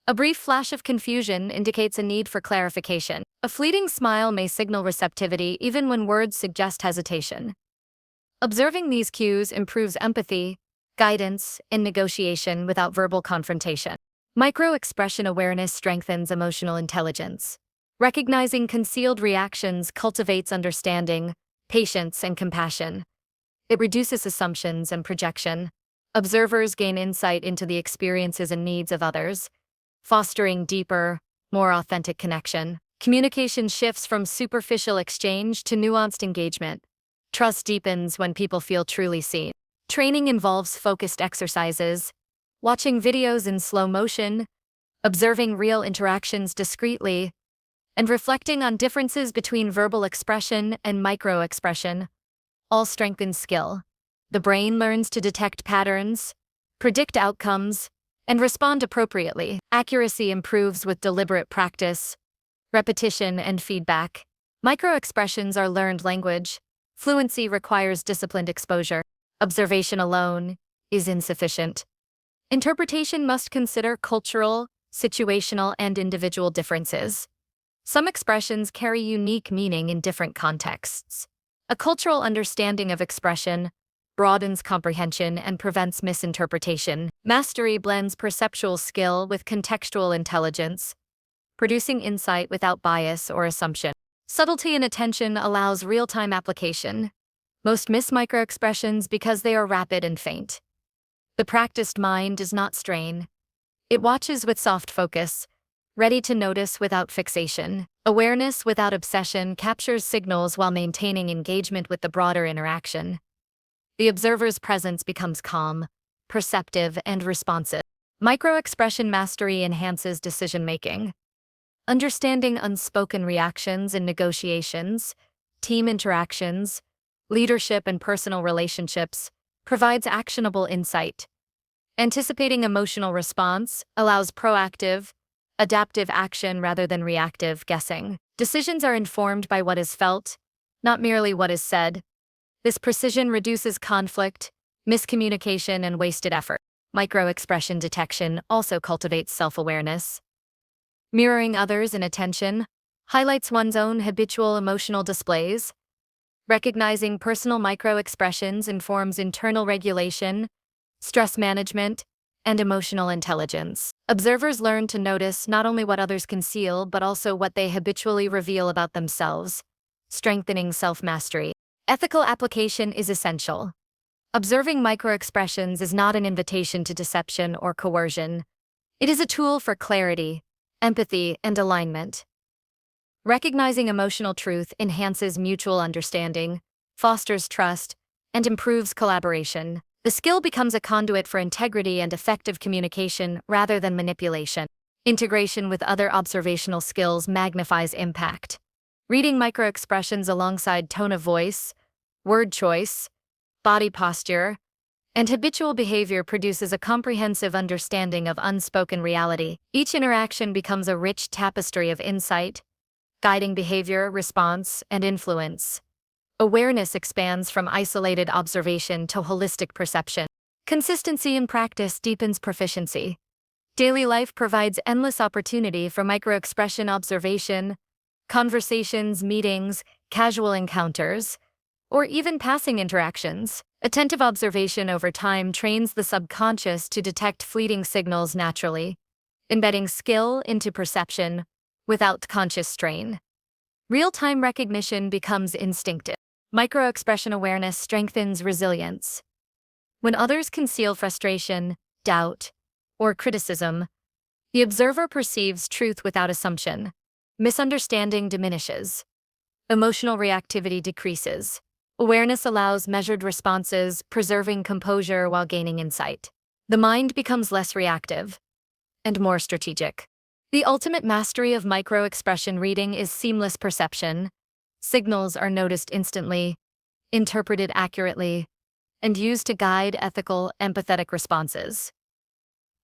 A brief flash of confusion indicates a need for clarification. A fleeting smile may signal receptivity even when words suggest hesitation. Observing these cues improves empathy, guidance, and negotiation without verbal confrontation. Micro-expression awareness strengthens emotional intelligence. Recognizing concealed reactions cultivates understanding, patience, and compassion. It reduces assumptions and projection. Observers gain insight into the experiences and needs of others, fostering deeper, more authentic connection. Communication shifts from superficial exchange to nuanced engagement. Trust deepens when people feel truly seen. Training involves focused exercises, watching videos in slow motion, observing real interactions discreetly, and reflecting on differences between verbal expression and micro-expression. All strengthen skill. The brain learns to detect patterns, predict outcomes, and respond appropriately. Accuracy improves with deliberate practice, repetition, and feedback. Microexpressions are learned language. Fluency requires disciplined exposure. Observation alone is insufficient. Interpretation must consider cultural, situational, and individual differences. Some expressions carry unique meaning in different contexts. A cultural understanding of expression broadens comprehension and prevents misinterpretation. Mastery blends perceptual skill with contextual intelligence, producing insight without bias or assumption. Subtlety and attention allows real-time application. Most miss microexpressions because they are rapid and faint. The practiced mind does not strain. It watches with soft focus, ready to notice without fixation. Awareness without obsession captures signals while maintaining engagement with the broader interaction. The observer's presence becomes calm, perceptive, and responsive. Microexpression mastery enhances decision-making. Understanding unspoken reactions in negotiations, team interactions, leadership, and personal relationships provides actionable insight. Anticipating emotional response allows proactive, adaptive action rather than reactive guessing. Decisions are informed by what is felt, not merely what is said. This precision reduces conflict, miscommunication, and wasted effort. Microexpression detection also cultivates self-awareness. Mirroring others in attention highlights one's own habitual emotional displays. Recognizing personal microexpressions informs internal regulation, stress management, and emotional intelligence. Observers learn to notice not only what others conceal, but also what they habitually reveal about themselves, strengthening self-mastery. Ethical application is essential. Observing microexpressions is not an invitation to deception or coercion. It is a tool for clarity, empathy, and alignment. Recognizing emotional truth enhances mutual understanding, fosters trust, and improves collaboration. The skill becomes a conduit for integrity and effective communication rather than manipulation. Integration with other observational skills magnifies impact. Reading microexpressions alongside tone of voice, word choice, body posture, and habitual behavior produces a comprehensive understanding of unspoken reality. Each interaction becomes a rich tapestry of insight, guiding behavior, response, and influence. Awareness expands from isolated observation to holistic perception. Consistency in practice deepens proficiency. Daily life provides endless opportunity for microexpression observation, conversations, meetings, casual encounters, or even passing interactions. Attentive observation over time trains the subconscious to detect fleeting signals naturally, embedding skill into perception without conscious strain. Real-time recognition becomes instinctive. Microexpression awareness strengthens resilience. When others conceal frustration, doubt, or criticism, the observer perceives truth without assumption. Misunderstanding diminishes. Emotional reactivity decreases. Awareness allows measured responses, preserving composure while gaining insight. The mind becomes less reactive and more strategic. The ultimate mastery of microexpression reading is seamless perception. Signals are noticed instantly, interpreted accurately, and used to guide ethical, empathetic responses.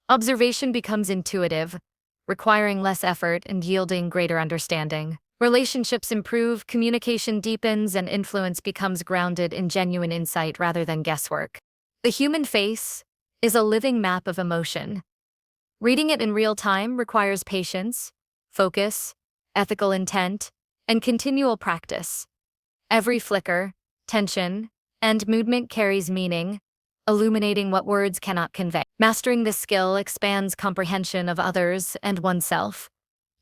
Observation becomes intuitive, requiring less effort and yielding greater understanding. Relationships improve, communication deepens, and influence becomes grounded in genuine insight rather than guesswork. The human face is a living map of emotion. Reading it in real time requires patience, focus, ethical intent, and continual practice. Every flicker, tension, and movement carries meaning, illuminating what words cannot convey. Mastering this skill expands comprehension of others and oneself,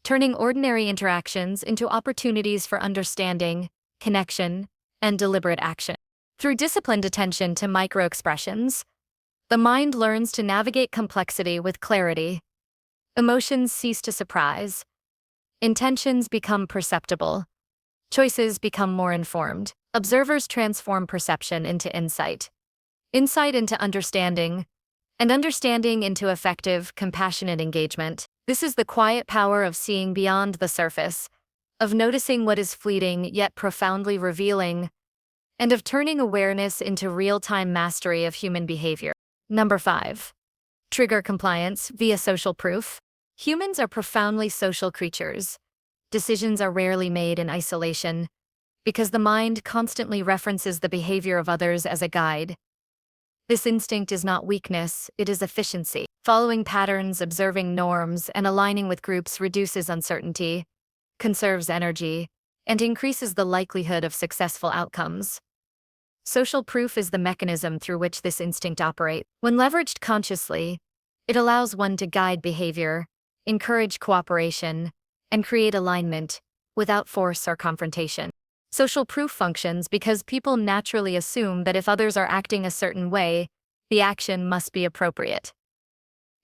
turning ordinary interactions into opportunities for understanding, connection, and deliberate action. Through disciplined attention to microexpressions, the mind learns to navigate complexity with clarity. Emotions cease to surprise. Intentions become perceptible. Choices become more informed. Observers transform perception into insight, insight into understanding, and understanding into effective, compassionate engagement. This is the quiet power of seeing beyond the surface, of noticing what is fleeting yet profoundly revealing, and of turning awareness into real-time mastery of human behavior. Number 5. Trigger compliance via social proof. Humans are profoundly social creatures. Decisions are rarely made in isolation, because the mind constantly references the behavior of others as a guide. This instinct is not weakness, it is efficiency. Following patterns, observing norms, and aligning with groups reduces uncertainty, conserves energy, and increases the likelihood of successful outcomes. Social proof is the mechanism through which this instinct operates. When leveraged consciously, it allows one to guide behavior, encourage cooperation, and create alignment without force or confrontation. Social proof functions because people naturally assume that if others are acting a certain way, the action must be appropriate.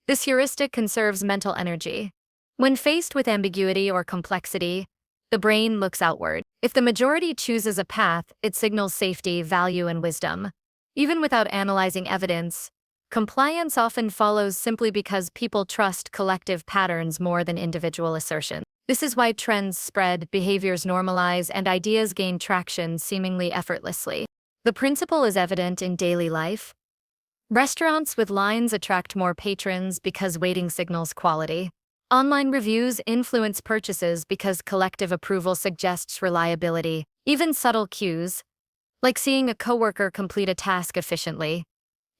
This heuristic conserves mental energy. When faced with ambiguity or complexity, the brain looks outward. If the majority chooses a path, it signals safety, value, and wisdom. Even without analyzing evidence, compliance often follows simply because people trust collective patterns more than individual assertion. This is why trends spread, behaviors normalize, and ideas gain traction seemingly effortlessly. The principle is evident in daily life. Restaurants with lines attract more patrons because waiting signals quality. Online reviews influence purchases because collective approval suggests reliability. Even subtle cues, like seeing a coworker complete a task efficiently,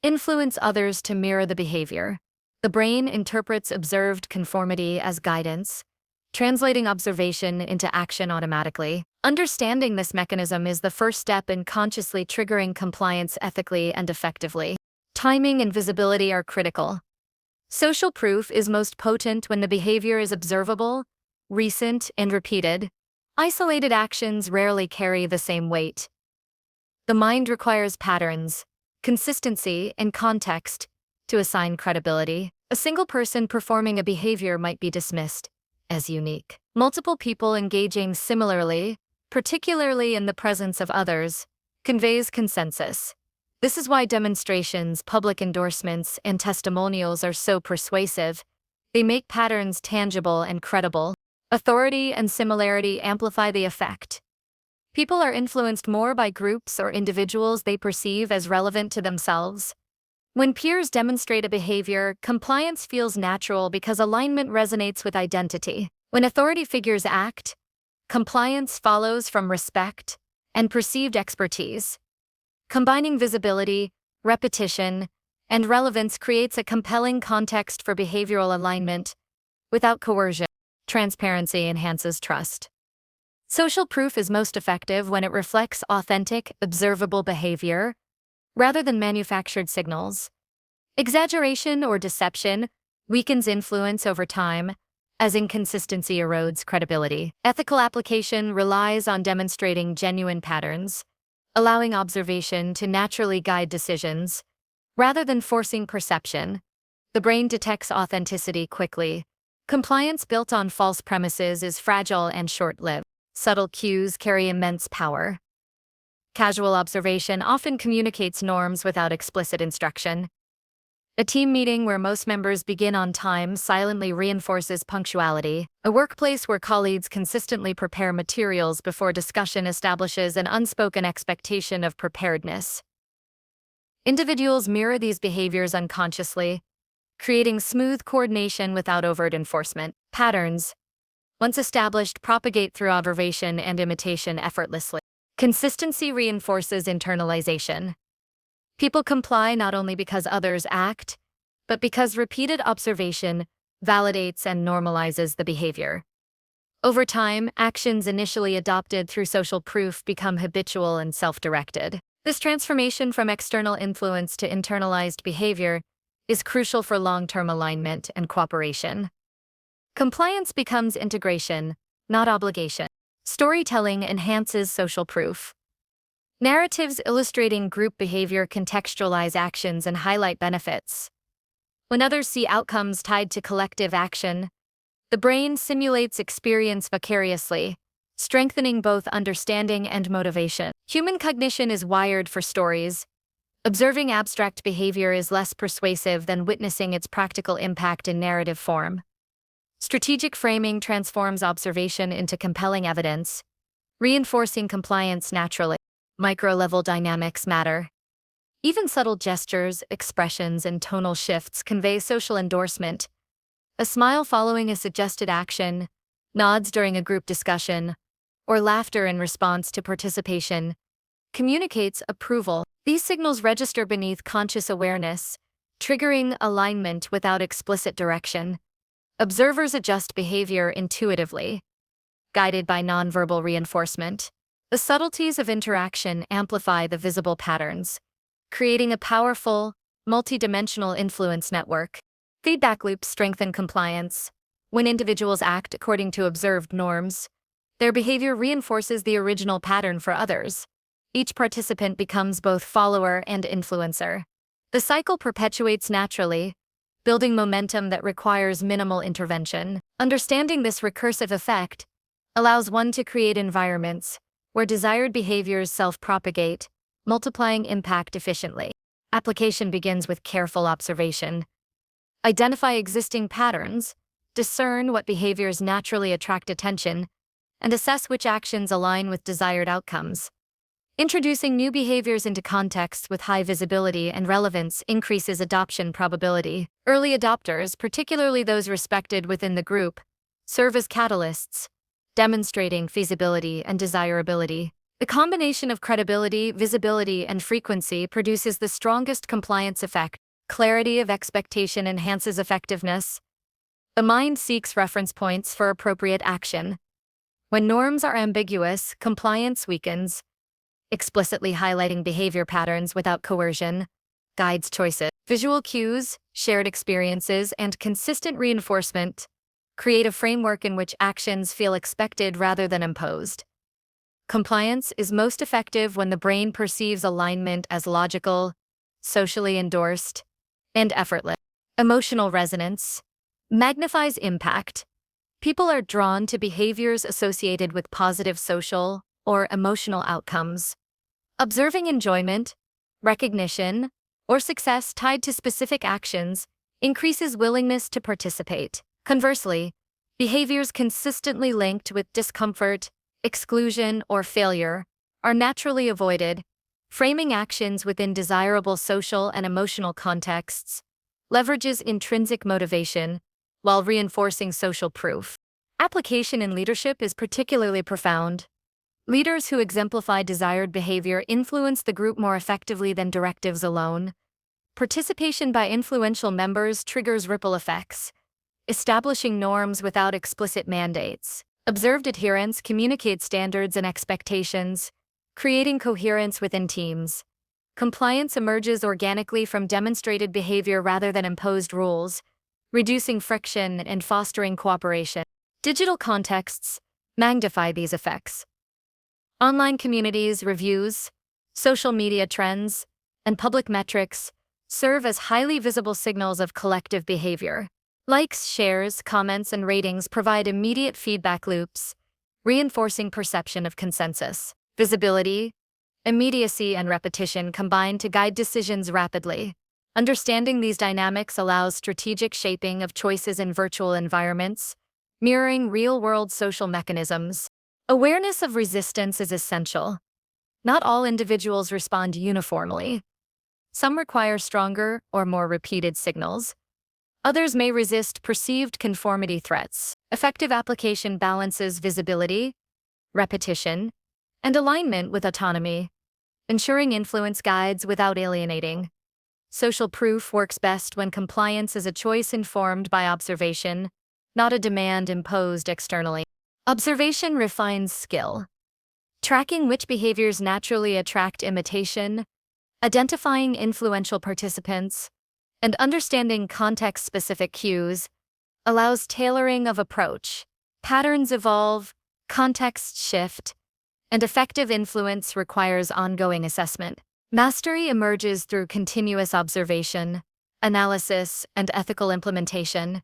influence others to mirror the behavior. The brain interprets observed conformity as guidance, translating observation into action automatically. Understanding this mechanism is the first step in consciously triggering compliance ethically and effectively. Timing and visibility are critical. Social proof is most potent when the behavior is observable, recent, and repeated. Isolated actions rarely carry the same weight. The mind requires patterns, consistency, and context to assign credibility. A single person performing a behavior might be dismissed as unique. Multiple people engaging similarly, particularly in the presence of others, conveys consensus. This is why demonstrations, public endorsements, and testimonials are so persuasive. They make patterns tangible and credible. Authority and similarity amplify the effect. People are influenced more by groups or individuals they perceive as relevant to themselves. When peers demonstrate a behavior, compliance feels natural because alignment resonates with identity. When authority figures act, compliance follows from respect and perceived expertise. Combining visibility, repetition, and relevance creates a compelling context for behavioral alignment without coercion. Transparency enhances trust. Social proof is most effective when it reflects authentic, observable behavior rather than manufactured signals. Exaggeration or deception weakens influence over time, as inconsistency erodes credibility. Ethical application relies on demonstrating genuine patterns, allowing observation to naturally guide decisions, rather than forcing perception. The brain detects authenticity quickly. Compliance built on false premises is fragile and short-lived. Subtle cues carry immense power. Casual observation often communicates norms without explicit instruction. A team meeting where most members begin on time silently reinforces punctuality. A workplace where colleagues consistently prepare materials before discussion establishes an unspoken expectation of preparedness. Individuals mirror these behaviors unconsciously, creating smooth coordination without overt enforcement. Patterns, once established, propagate through observation and imitation effortlessly. Consistency reinforces internalization. People comply not only because others act, but because repeated observation validates and normalizes the behavior. Over time, actions initially adopted through social proof become habitual and self-directed. This transformation from external influence to internalized behavior is crucial for long-term alignment and cooperation. Compliance becomes integration, not obligation. Storytelling enhances social proof. Narratives illustrating group behavior contextualize actions and highlight benefits. When others see outcomes tied to collective action, the brain simulates experience vicariously, strengthening both understanding and motivation. Human cognition is wired for stories. Observing abstract behavior is less persuasive than witnessing its practical impact in narrative form. Strategic framing transforms observation into compelling evidence, reinforcing compliance naturally. Micro-level dynamics matter. Even subtle gestures, expressions, and tonal shifts convey social endorsement. A smile following a suggested action, nods during a group discussion, or laughter in response to participation communicates approval. These signals register beneath conscious awareness, triggering alignment without explicit direction. Observers adjust behavior intuitively, guided by nonverbal reinforcement. The subtleties of interaction amplify the visible patterns, creating a powerful, multidimensional influence network. Feedback loops strengthen compliance. When individuals act according to observed norms, their behavior reinforces the original pattern for others. Each participant becomes both follower and influencer. The cycle perpetuates naturally, building momentum that requires minimal intervention. Understanding this recursive effect allows one to create environments where desired behaviors self-propagate, multiplying impact efficiently. Application begins with careful observation. Identify existing patterns, discern what behaviors naturally attract attention, and assess which actions align with desired outcomes. Introducing new behaviors into contexts with high visibility and relevance increases adoption probability. Early adopters, particularly those respected within the group, serve as catalysts, demonstrating feasibility and desirability. The combination of credibility, visibility, and frequency produces the strongest compliance effect. Clarity of expectation enhances effectiveness. The mind seeks reference points for appropriate action. When norms are ambiguous, compliance weakens. Explicitly highlighting behavior patterns without coercion guides choices. Visual cues, shared experiences, and consistent reinforcement create a framework in which actions feel expected rather than imposed. Compliance is most effective when the brain perceives alignment as logical, socially endorsed, and effortless. Emotional resonance magnifies impact. People are drawn to behaviors associated with positive social or emotional outcomes. Observing enjoyment, recognition, or success tied to specific actions increases willingness to participate. Conversely, behaviors consistently linked with discomfort, exclusion, or failure are naturally avoided. Framing actions within desirable social and emotional contexts leverages intrinsic motivation while reinforcing social proof. Application in leadership is particularly profound. Leaders who exemplify desired behavior influence the group more effectively than directives alone. Participation by influential members triggers ripple effects, establishing norms without explicit mandates. Observed adherence communicates standards and expectations, creating coherence within teams. Compliance emerges organically from demonstrated behavior rather than imposed rules, reducing friction and fostering cooperation. Digital contexts magnify these effects. Online communities, reviews, social media trends, and public metrics serve as highly visible signals of collective behavior. Likes, shares, comments, and ratings provide immediate feedback loops, reinforcing perception of consensus. Visibility, immediacy, and repetition combine to guide decisions rapidly. Understanding these dynamics allows strategic shaping of choices in virtual environments, mirroring real-world social mechanisms. Awareness of resistance is essential. Not all individuals respond uniformly. Some require stronger or more repeated signals. Others may resist perceived conformity threats. Effective application balances visibility, repetition, and alignment with autonomy, ensuring influence guides without alienating. Social proof works best when compliance is a choice informed by observation, not a demand imposed externally. Observation refines skill. Tracking which behaviors naturally attract imitation, identifying influential participants, and understanding context-specific cues allows tailoring of approach. Patterns evolve, contexts shift, and effective influence requires ongoing assessment. Mastery emerges through continuous observation, analysis, and ethical implementation,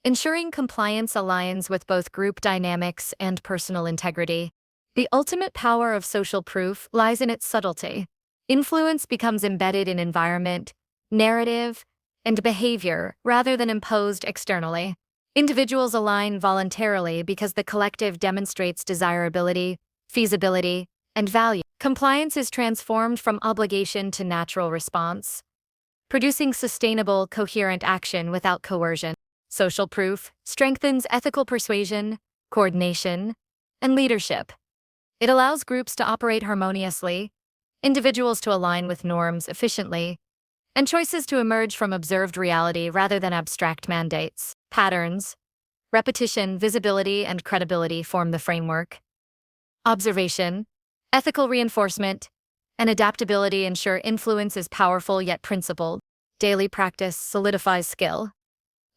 ensuring compliance aligns with both group dynamics and personal integrity. The ultimate power of social proof lies in its subtlety. Influence becomes embedded in environment, narrative, and behavior rather than imposed externally. Individuals align voluntarily because the collective demonstrates desirability, feasibility, and value. Compliance is transformed from obligation to natural response, producing sustainable, coherent action without coercion. Social proof strengthens ethical persuasion, coordination, and leadership. It allows groups to operate harmoniously, individuals to align with norms efficiently, and choices to emerge from observed reality rather than abstract mandates. Patterns, repetition, visibility, and credibility form the framework. Observation, ethical reinforcement, and adaptability ensure influence is powerful yet principled. Daily practice solidifies skill.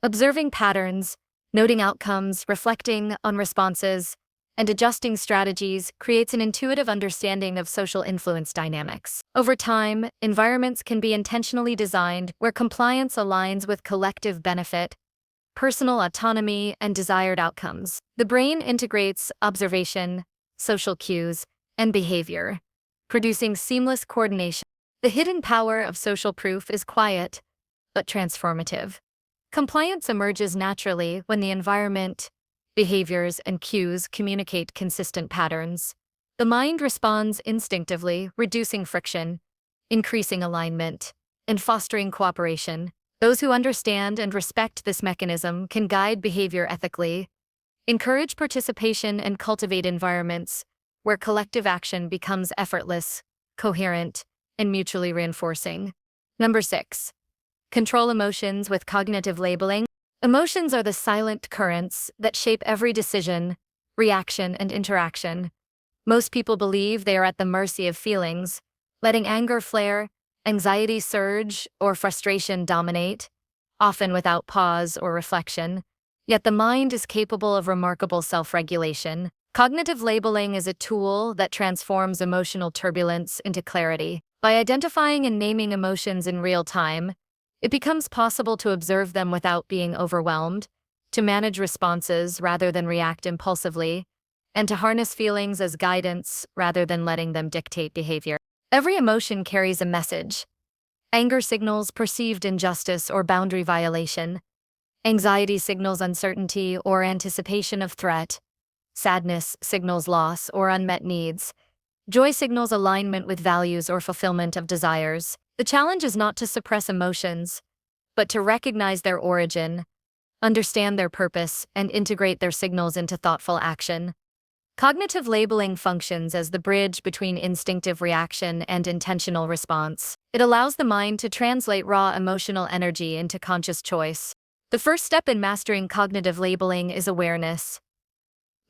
Observing patterns, noting outcomes, reflecting on responses, and adjusting strategies creates an intuitive understanding of social influence dynamics. Over time, environments can be intentionally designed where compliance aligns with collective benefit, personal autonomy, and desired outcomes. The brain integrates observation, social cues, and behavior, producing seamless coordination. The hidden power of social proof is quiet, but transformative. Compliance emerges naturally when the environment, behaviors, and cues communicate consistent patterns. The mind responds instinctively, reducing friction, increasing alignment, and fostering cooperation. Those who understand and respect this mechanism can guide behavior ethically, encourage participation, and cultivate environments where collective action becomes effortless, coherent, and mutually reinforcing. Number 6. Control emotions with cognitive labeling. Emotions are the silent currents that shape every decision, reaction, and interaction. Most people believe they are at the mercy of feelings, letting anger flare, anxiety surge, or frustration dominate, often without pause or reflection. Yet the mind is capable of remarkable self-regulation. Cognitive labeling is a tool that transforms emotional turbulence into clarity. By identifying and naming emotions in real time, it becomes possible to observe them without being overwhelmed, to manage responses rather than react impulsively, and to harness feelings as guidance rather than letting them dictate behavior. Every emotion carries a message. Anger signals perceived injustice or boundary violation. Anxiety signals uncertainty or anticipation of threat. Sadness signals loss or unmet needs. Joy signals alignment with values or fulfillment of desires. The challenge is not to suppress emotions, but to recognize their origin, understand their purpose, and integrate their signals into thoughtful action. Cognitive labeling functions as the bridge between instinctive reaction and intentional response. It allows the mind to translate raw emotional energy into conscious choice. The first step in mastering cognitive labeling is awareness.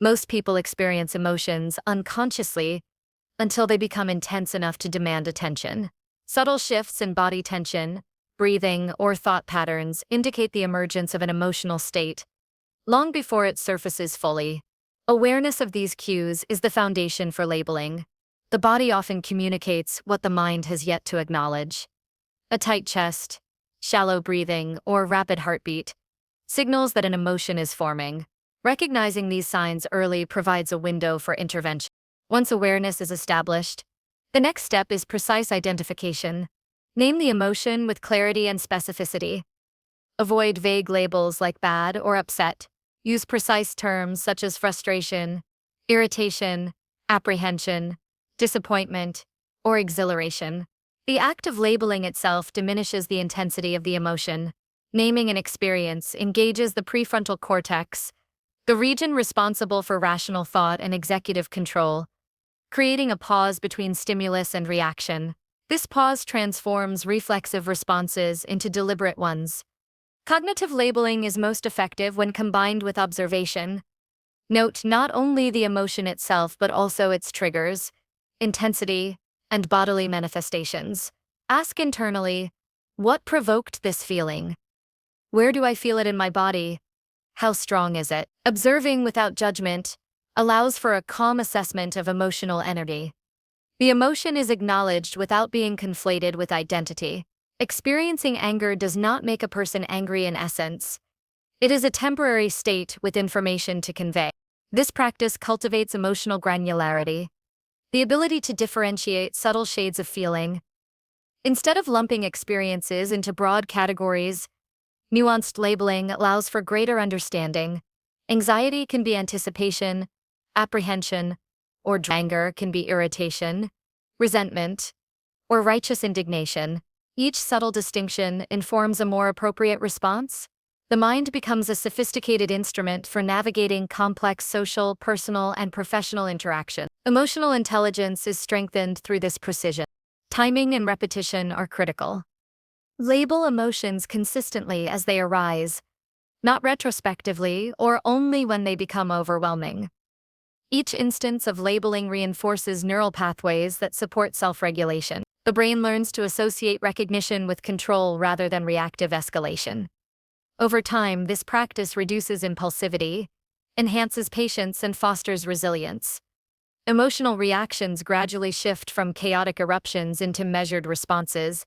Most people experience emotions unconsciously until they become intense enough to demand attention. Subtle shifts in body tension, breathing, or thought patterns indicate the emergence of an emotional state, long before it surfaces fully. Awareness of these cues is the foundation for labeling. The body often communicates what the mind has yet to acknowledge. A tight chest, shallow breathing, or rapid heartbeat signals that an emotion is forming. Recognizing these signs early provides a window for intervention. Once awareness is established, the next step is precise identification. Name the emotion with clarity and specificity. Avoid vague labels like bad or upset. Use precise terms such as frustration, irritation, apprehension, disappointment, or exhilaration. The act of labeling itself diminishes the intensity of the emotion. Naming an experience engages the prefrontal cortex, the region responsible for rational thought and executive control, creating a pause between stimulus and reaction. This pause transforms reflexive responses into deliberate ones. Cognitive labeling is most effective when combined with observation. Note not only the emotion itself but also its triggers, intensity, and bodily manifestations. Ask internally, what provoked this feeling? Where do I feel it in my body? How strong is it? Observing without judgment allows for a calm assessment of emotional energy. The emotion is acknowledged without being conflated with identity. Experiencing anger does not make a person angry in essence. It is a temporary state with information to convey. This practice cultivates emotional granularity, the ability to differentiate subtle shades of feeling. Instead of lumping experiences into broad categories, nuanced labeling allows for greater understanding. Anxiety can be anticipation, apprehension, or anger can be irritation, resentment, or righteous indignation. Each subtle distinction informs a more appropriate response. The mind becomes a sophisticated instrument for navigating complex social, personal, and professional interaction. Emotional intelligence is strengthened through this precision. Timing and repetition are critical. Label emotions consistently as they arise, not retrospectively or only when they become overwhelming. Each instance of labeling reinforces neural pathways that support self-regulation. The brain learns to associate recognition with control rather than reactive escalation. Over time, this practice reduces impulsivity, enhances patience, and fosters resilience. Emotional reactions gradually shift from chaotic eruptions into measured responses,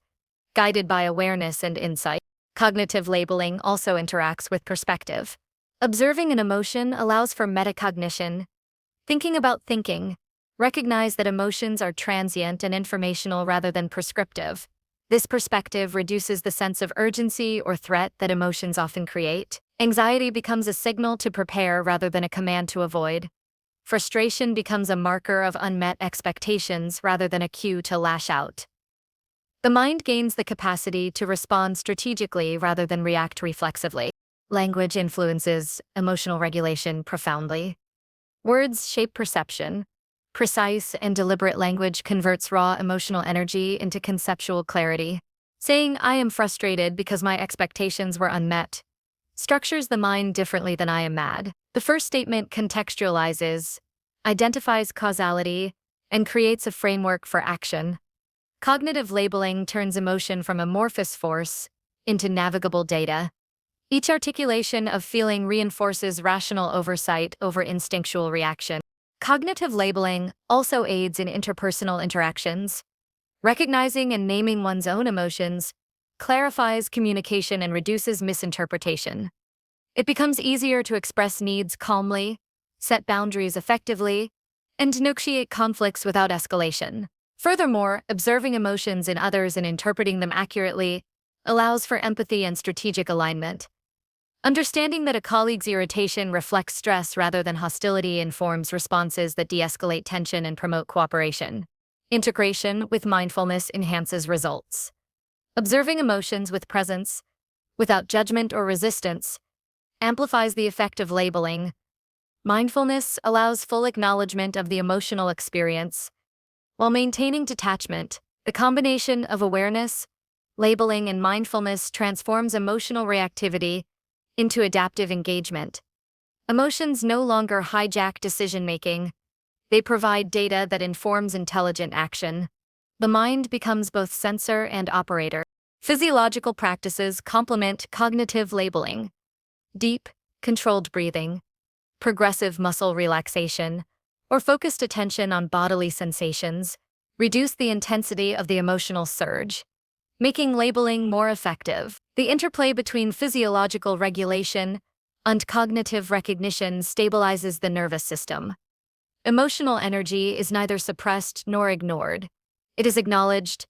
guided by awareness and insight. Cognitive labeling also interacts with perspective. Observing an emotion allows for metacognition, thinking about thinking. Recognize that emotions are transient and informational rather than prescriptive. This perspective reduces the sense of urgency or threat that emotions often create. Anxiety becomes a signal to prepare rather than a command to avoid. Frustration becomes a marker of unmet expectations rather than a cue to lash out. The mind gains the capacity to respond strategically rather than react reflexively. Language influences emotional regulation profoundly. Words shape perception. Precise and deliberate language converts raw emotional energy into conceptual clarity. Saying, "I am frustrated because my expectations were unmet," structures the mind differently than "I am mad." The first statement contextualizes, identifies causality, and creates a framework for action. Cognitive labeling turns emotion from amorphous force into navigable data. Each articulation of feeling reinforces rational oversight over instinctual reaction. Cognitive labeling also aids in interpersonal interactions. Recognizing and naming one's own emotions clarifies communication and reduces misinterpretation. It becomes easier to express needs calmly, set boundaries effectively, and negotiate conflicts without escalation. Furthermore, observing emotions in others and interpreting them accurately allows for empathy and strategic alignment. Understanding that a colleague's irritation reflects stress rather than hostility informs responses that de-escalate tension and promote cooperation. Integration with mindfulness enhances results. Observing emotions with presence, without judgment or resistance, amplifies the effect of labeling. Mindfulness allows full acknowledgement of the emotional experience, while maintaining detachment. The combination of awareness, labeling, and mindfulness transforms emotional reactivity into adaptive engagement. Emotions no longer hijack decision-making. They provide data that informs intelligent action. The mind becomes both sensor and operator. Physiological practices complement cognitive labeling. Deep, controlled breathing, progressive muscle relaxation, or focused attention on bodily sensations reduce the intensity of the emotional surge, making labeling more effective. The interplay between physiological regulation and cognitive recognition stabilizes the nervous system. Emotional energy is neither suppressed nor ignored. It is acknowledged,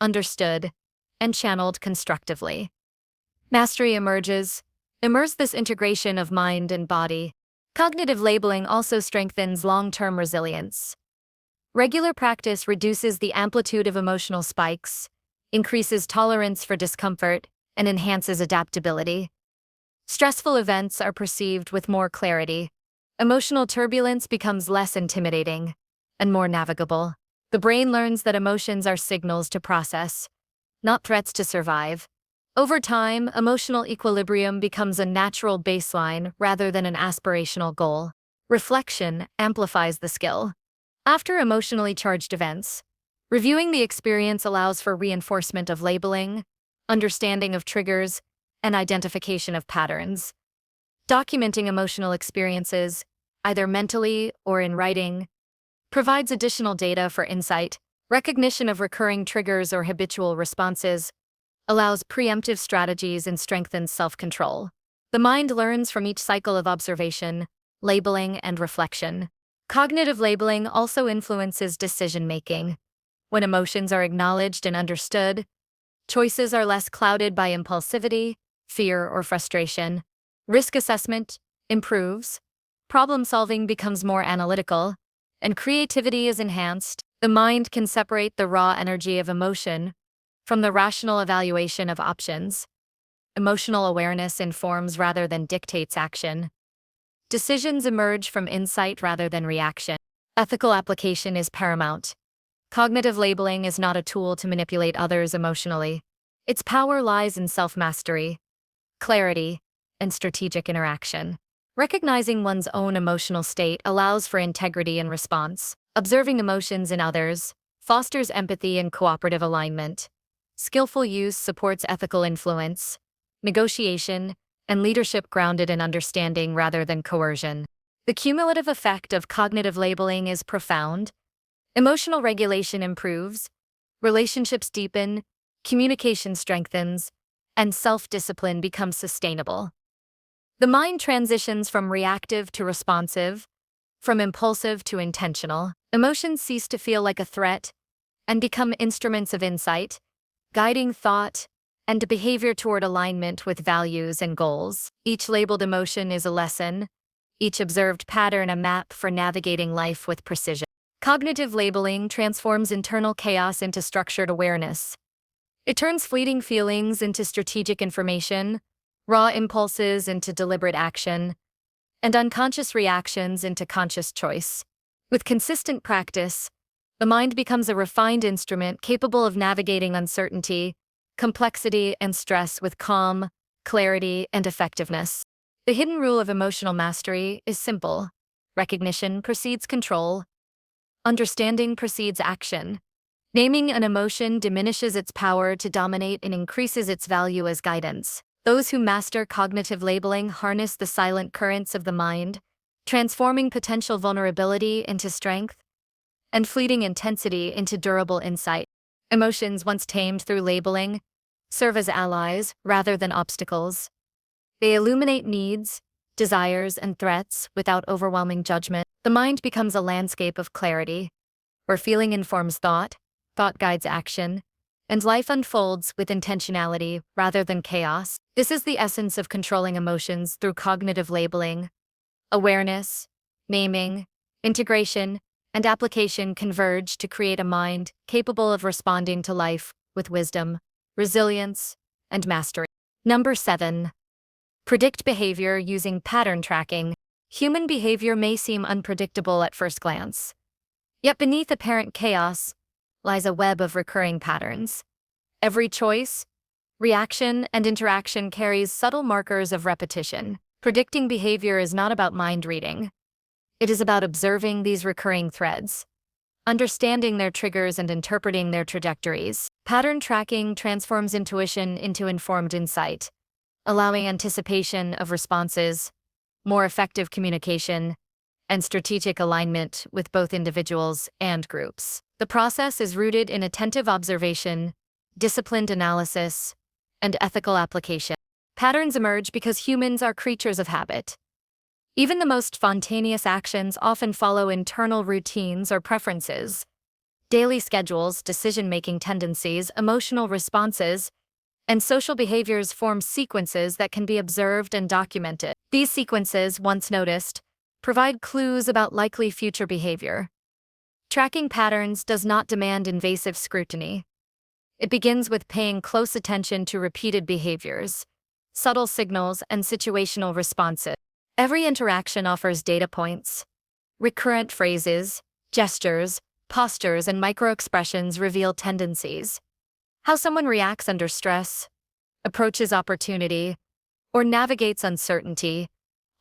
understood, and channeled constructively. Mastery emerges. Immerse this integration of mind and body. Cognitive labeling also strengthens long-term resilience. Regular practice reduces the amplitude of emotional spikes, increases tolerance for discomfort, and enhances adaptability. Stressful events are perceived with more clarity. Emotional turbulence becomes less intimidating and more navigable. The brain learns that emotions are signals to process, not threats to survive. Over time, emotional equilibrium becomes a natural baseline rather than an aspirational goal. Reflection amplifies the skill. After emotionally charged events, reviewing the experience allows for reinforcement of labeling, understanding of triggers, and identification of patterns. Documenting emotional experiences, either mentally or in writing, provides additional data for insight. Recognition of recurring triggers or habitual responses allows preemptive strategies and strengthens self-control. The mind learns from each cycle of observation, labeling, and reflection. Cognitive labeling also influences decision-making. When emotions are acknowledged and understood, choices are less clouded by impulsivity, fear, or frustration. Risk assessment improves, problem-solving becomes more analytical, and creativity is enhanced. The mind can separate the raw energy of emotion from the rational evaluation of options. Emotional awareness informs rather than dictates action. Decisions emerge from insight rather than reaction. Ethical application is paramount. Cognitive labeling is not a tool to manipulate others emotionally. Its power lies in self-mastery, clarity, and strategic interaction. Recognizing one's own emotional state allows for integrity in response. Observing emotions in others fosters empathy and cooperative alignment. Skillful use supports ethical influence, negotiation, and leadership grounded in understanding rather than coercion. The cumulative effect of cognitive labeling is profound. Emotional regulation improves, relationships deepen, communication strengthens, and self-discipline becomes sustainable. The mind transitions from reactive to responsive, from impulsive to intentional. Emotions cease to feel like a threat and become instruments of insight, guiding thought and behavior toward alignment with values and goals. Each labeled emotion is a lesson, each observed pattern a map for navigating life with precision. Cognitive labeling transforms internal chaos into structured awareness. It turns fleeting feelings into strategic information, raw impulses into deliberate action, and unconscious reactions into conscious choice. With consistent practice, the mind becomes a refined instrument capable of navigating uncertainty, complexity, and stress with calm, clarity, and effectiveness. The hidden rule of emotional mastery is simple. Recognition precedes control. Understanding precedes action. Naming an emotion diminishes its power to dominate and increases its value as guidance. Those who master cognitive labeling harness the silent currents of the mind, transforming potential vulnerability into strength and fleeting intensity into durable insight. Emotions once tamed through labeling serve as allies rather than obstacles. They illuminate needs, desires, and threats without overwhelming judgment. The mind becomes a landscape of clarity, where feeling informs thought, thought guides action, and life unfolds with intentionality rather than chaos. This is the essence of controlling emotions through cognitive labeling. Awareness, naming, integration, and application converge to create a mind capable of responding to life with wisdom, resilience, and mastery. Number 7. Predict behavior using pattern tracking. Human behavior may seem unpredictable at first glance. Yet beneath apparent chaos lies a web of recurring patterns. Every choice, reaction, and interaction carries subtle markers of repetition. Predicting behavior is not about mind reading. It is about observing these recurring threads, understanding their triggers, and interpreting their trajectories. Pattern tracking transforms intuition into informed insight, allowing anticipation of responses, more effective communication, and strategic alignment with both individuals and groups. The process is rooted in attentive observation, disciplined analysis, and ethical application. Patterns emerge because humans are creatures of habit. Even the most spontaneous actions often follow internal routines or preferences. Daily schedules, decision-making tendencies, emotional responses, and social behaviors form sequences that can be observed and documented. These sequences, once noticed, provide clues about likely future behavior. Tracking patterns does not demand invasive scrutiny. It begins with paying close attention to repeated behaviors, subtle signals, and situational responses. Every interaction offers data points. Recurrent phrases, gestures, postures, and microexpressions reveal tendencies. How someone reacts under stress, approaches opportunity, or navigates uncertainty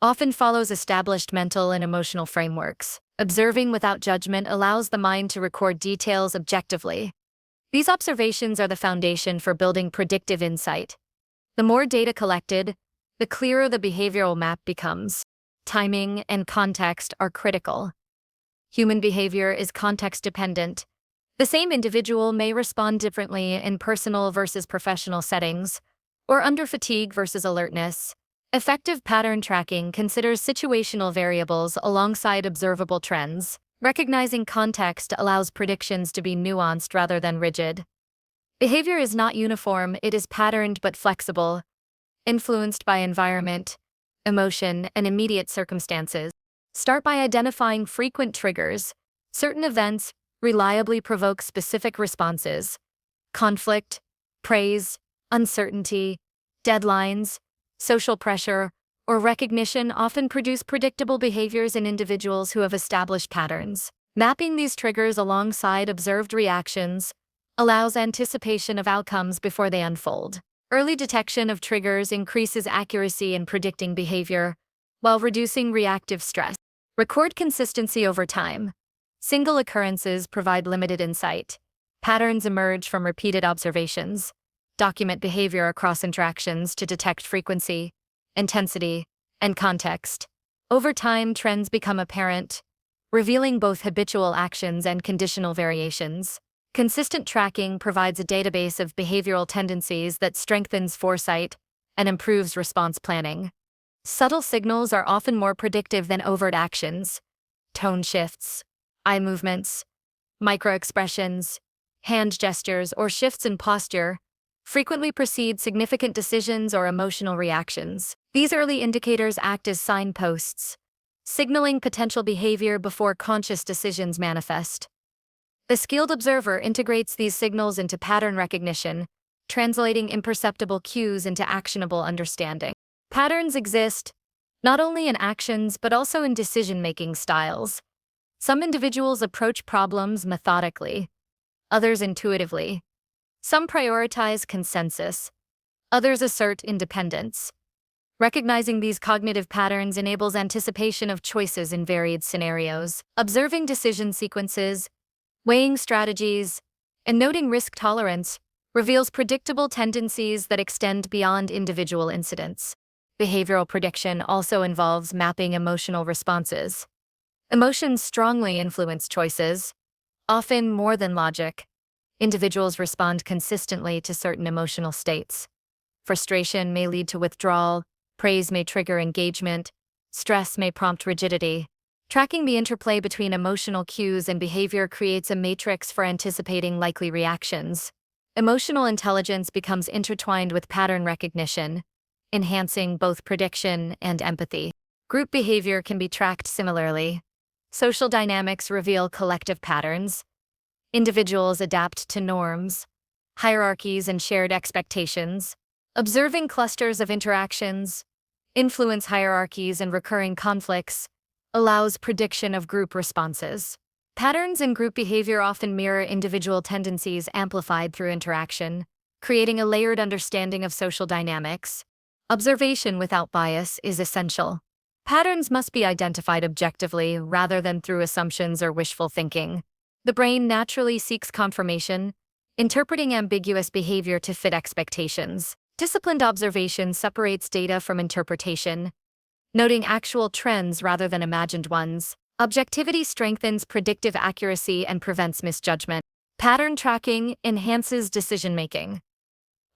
often follows established mental and emotional frameworks. Observing without judgment allows the mind to record details objectively. These observations are the foundation for building predictive insight. The more data collected, the clearer the behavioral map becomes. Timing and context are critical. Human behavior is context-dependent. The same individual may respond differently in personal versus professional settings, or under fatigue versus alertness. Effective pattern tracking considers situational variables alongside observable trends. Recognizing context allows predictions to be nuanced rather than rigid. Behavior is not uniform, it is patterned but flexible, influenced by environment, emotion, and immediate circumstances. Start by identifying frequent triggers. Certain events reliably provoke specific responses: conflict, praise, uncertainty, Deadlines, social pressure, or recognition often produce predictable behaviors in individuals who have established patterns. Mapping these triggers alongside observed reactions allows anticipation of outcomes before they unfold. Early detection of triggers increases accuracy in predicting behavior while reducing reactive stress. Record consistency over time. Single occurrences provide limited insight. Patterns emerge from repeated observations. Document behavior across interactions to detect frequency, intensity, and context. Over time, trends become apparent, revealing both habitual actions and conditional variations. Consistent tracking provides a database of behavioral tendencies that strengthens foresight and improves response planning. Subtle signals are often more predictive than overt actions. Tone shifts, eye movements, microexpressions, hand gestures, or shifts in posture frequently precede significant decisions or emotional reactions. These early indicators act as signposts, signaling potential behavior before conscious decisions manifest. The skilled observer integrates these signals into pattern recognition, translating imperceptible cues into actionable understanding. Patterns exist not only in actions but also in decision-making styles. Some individuals approach problems methodically, others intuitively. Some prioritize consensus, others assert independence. Recognizing these cognitive patterns enables anticipation of choices in varied scenarios. Observing decision sequences, weighing strategies, and noting risk tolerance reveals predictable tendencies that extend beyond individual incidents. Behavioral prediction also involves mapping emotional responses. Emotions strongly influence choices, often more than logic. Individuals respond consistently to certain emotional states. Frustration may lead to withdrawal, praise may trigger engagement, stress may prompt rigidity. Tracking the interplay between emotional cues and behavior creates a matrix for anticipating likely reactions. Emotional intelligence becomes intertwined with pattern recognition, enhancing both prediction and empathy. Group behavior can be tracked similarly. Social dynamics reveal collective patterns. Individuals adapt to norms, hierarchies, and shared expectations. Observing clusters of interactions, influence hierarchies, and recurring conflicts allows prediction of group responses. Patterns in group behavior often mirror individual tendencies amplified through interaction, creating a layered understanding of social dynamics. Observation without bias is essential. Patterns must be identified objectively rather than through assumptions or wishful thinking. The brain naturally seeks confirmation, interpreting ambiguous behavior to fit expectations. Disciplined observation separates data from interpretation, noting actual trends rather than imagined ones. Objectivity strengthens predictive accuracy and prevents misjudgment. Pattern tracking enhances decision-making.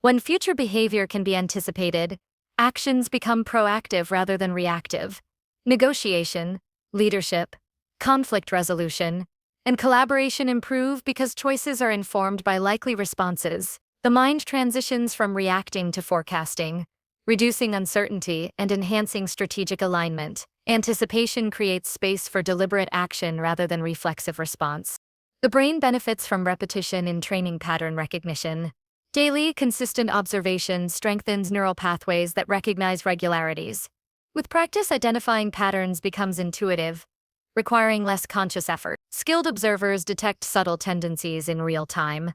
When future behavior can be anticipated, actions become proactive rather than reactive. Negotiation, leadership, conflict resolution, and collaboration improve because choices are informed by likely responses. The mind transitions from reacting to forecasting, reducing uncertainty and enhancing strategic alignment. Anticipation creates space for deliberate action rather than reflexive response. The brain benefits from repetition in training pattern recognition. Daily, consistent observation strengthens neural pathways that recognize regularities. With practice, identifying patterns becomes intuitive, requiring less conscious effort. Skilled observers detect subtle tendencies in real time,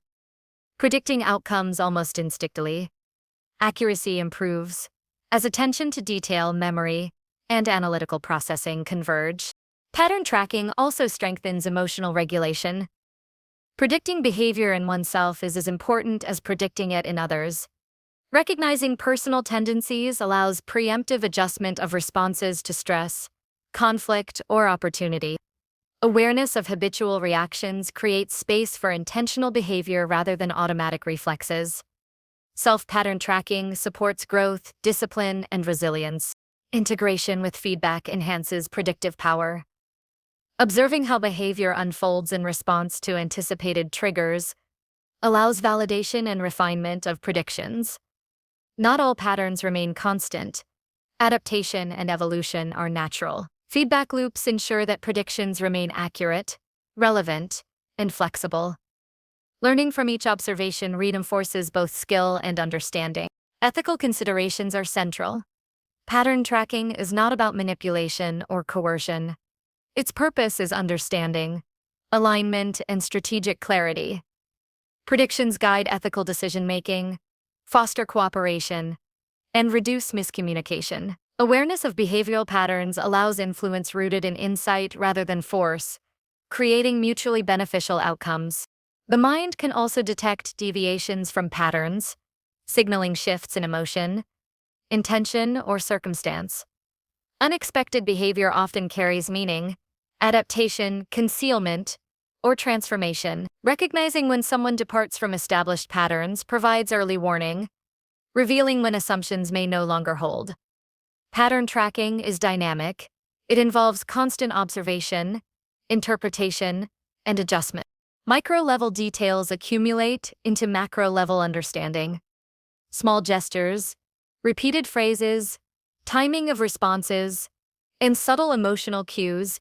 predicting outcomes almost instinctively. Accuracy improves as attention to detail, memory, and analytical processing converge. Pattern tracking also strengthens emotional regulation. Predicting behavior in oneself is as important as predicting it in others. Recognizing personal tendencies allows preemptive adjustment of responses to stress, conflict, or opportunity. Awareness of habitual reactions creates space for intentional behavior rather than automatic reflexes. Self-pattern tracking supports growth, discipline, and resilience. Integration with feedback enhances predictive power. Observing how behavior unfolds in response to anticipated triggers allows validation and refinement of predictions. Not all patterns remain constant. Adaptation and evolution are natural. Feedback loops ensure that predictions remain accurate, relevant, and flexible. Learning from each observation reinforces both skill and understanding. Ethical considerations are central. Pattern tracking is not about manipulation or coercion. Its purpose is understanding, alignment, and strategic clarity. Predictions guide ethical decision-making, foster cooperation, and reduce miscommunication. Awareness of behavioral patterns allows influence rooted in insight rather than force, creating mutually beneficial outcomes. The mind can also detect deviations from patterns, signaling shifts in emotion, intention, or circumstance. Unexpected behavior often carries meaning, adaptation, concealment, or transformation. Recognizing when someone departs from established patterns provides early warning, revealing when assumptions may no longer hold. Pattern tracking is dynamic. It involves constant observation, interpretation, and adjustment. Micro-level details accumulate into macro-level understanding. Small gestures, repeated phrases, timing of responses, and subtle emotional cues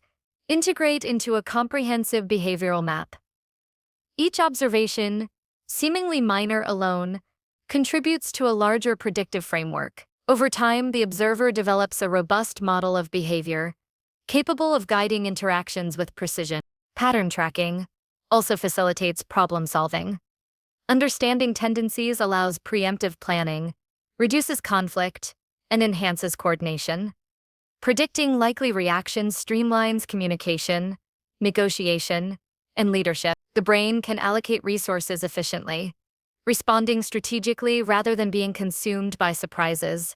integrate into a comprehensive behavioral map. Each observation, seemingly minor alone, contributes to a larger predictive framework. Over time, the observer develops a robust model of behavior, capable of guiding interactions with precision. Pattern tracking also facilitates problem solving. Understanding tendencies allows preemptive planning, reduces conflict, and enhances coordination. Predicting likely reactions streamlines communication, negotiation, and leadership. The brain can allocate resources efficiently, responding strategically rather than being consumed by surprises.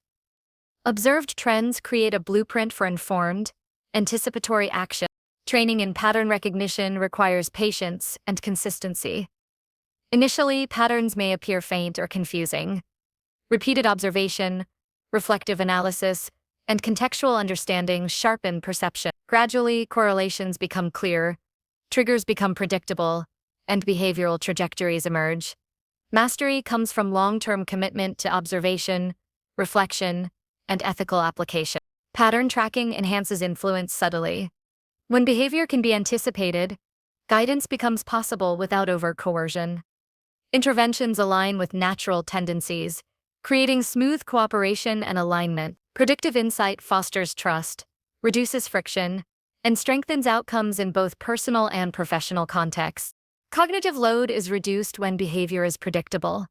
Observed trends create a blueprint for informed, anticipatory action. Training in pattern recognition requires patience and consistency. Initially, patterns may appear faint or confusing. Repeated observation, reflective analysis, and contextual understanding sharpen perception. Gradually, correlations become clear, triggers become predictable, and behavioral trajectories emerge. Mastery comes from long-term commitment to observation, reflection, and ethical application. Pattern tracking enhances influence subtly. When behavior can be anticipated, guidance becomes possible without over-coercion. Interventions align with natural tendencies, creating smooth cooperation and alignment. Predictive insight fosters trust, reduces friction, and strengthens outcomes in both personal and professional contexts. Cognitive load is reduced when behavior is predictable.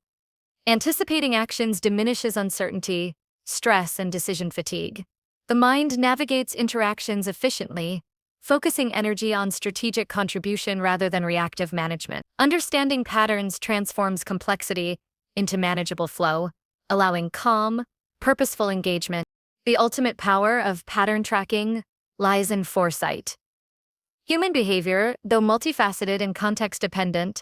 Anticipating actions diminishes uncertainty, stress, and decision fatigue. The mind navigates interactions efficiently, focusing energy on strategic contribution rather than reactive management. Understanding patterns transforms complexity into manageable flow, allowing calm, purposeful engagement. The ultimate power of pattern tracking lies in foresight. Human behavior, though multifaceted and context-dependent,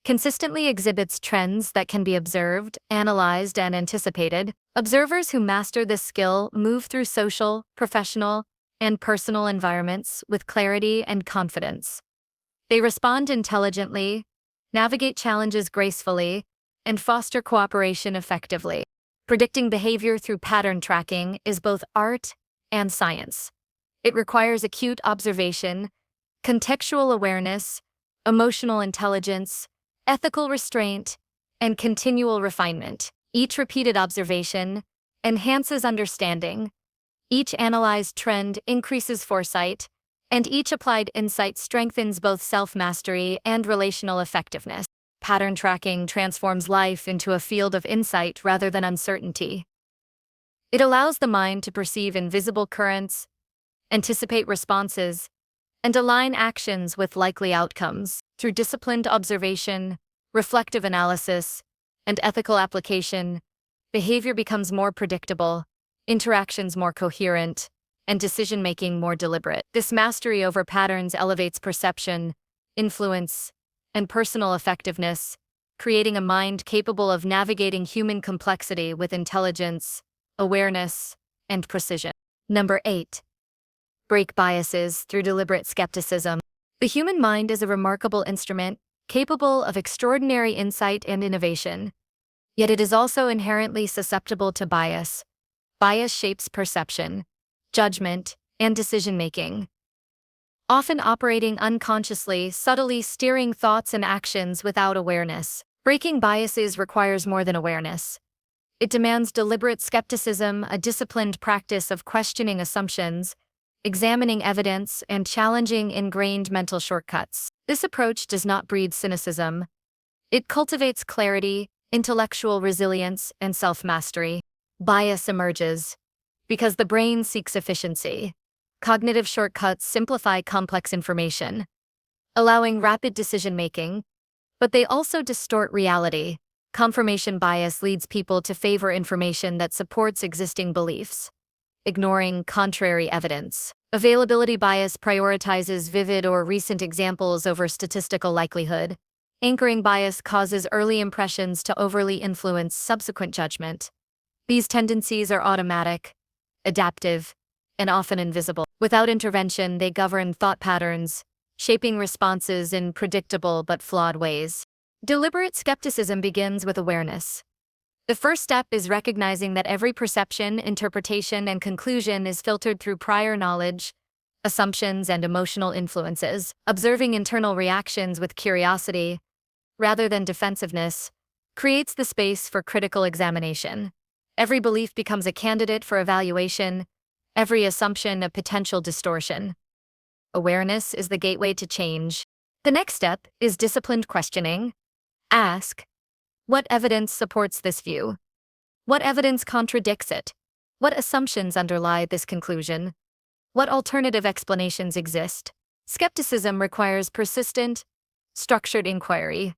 consistently exhibits trends that can be observed, analyzed, and anticipated. Observers who master this skill move through social, professional, and personal environments with clarity and confidence. They respond intelligently, navigate challenges gracefully, and foster cooperation effectively. Predicting behavior through pattern tracking is both art and science. It requires acute observation, contextual awareness, emotional intelligence, ethical restraint, and continual refinement. Each repeated observation enhances understanding, each analyzed trend increases foresight, and each applied insight strengthens both self-mastery and relational effectiveness. Pattern tracking transforms life into a field of insight rather than uncertainty. It allows the mind to perceive invisible currents, anticipate responses, and align actions with likely outcomes. Through disciplined observation, reflective analysis, and ethical application, behavior becomes more predictable, interactions more coherent, and decision-making more deliberate. This mastery over patterns elevates perception, influence, and personal effectiveness, creating a mind capable of navigating human complexity with intelligence, awareness, and precision. Number 8. Break biases through deliberate skepticism. The human mind is a remarkable instrument, capable of extraordinary insight and innovation. Yet it is also inherently susceptible to bias. Bias shapes perception, judgment, and decision-making, often operating unconsciously, subtly steering thoughts and actions without awareness. Breaking biases requires more than awareness. It demands deliberate skepticism, a disciplined practice of questioning assumptions, examining evidence, and challenging ingrained mental shortcuts. This approach does not breed cynicism. It cultivates clarity, intellectual resilience, and self-mastery. Bias emerges because the brain seeks efficiency. Cognitive shortcuts simplify complex information, allowing rapid decision-making, but they also distort reality. Confirmation bias leads people to favor information that supports existing beliefs, ignoring contrary evidence. Availability bias prioritizes vivid or recent examples over statistical likelihood. Anchoring bias causes early impressions to overly influence subsequent judgment. These tendencies are automatic, adaptive, and often invisible. Without intervention, they govern thought patterns, shaping responses in predictable but flawed ways. Deliberate skepticism begins with awareness. The first step is recognizing that every perception, interpretation, and conclusion is filtered through prior knowledge, assumptions, and emotional influences. Observing internal reactions with curiosity, rather than defensiveness, creates the space for critical examination. Every belief becomes a candidate for evaluation, every assumption a potential distortion. Awareness is the gateway to change. The next step is disciplined questioning. Ask, what evidence supports this view? What evidence contradicts it? What assumptions underlie this conclusion? What alternative explanations exist? Skepticism requires persistent, structured inquiry.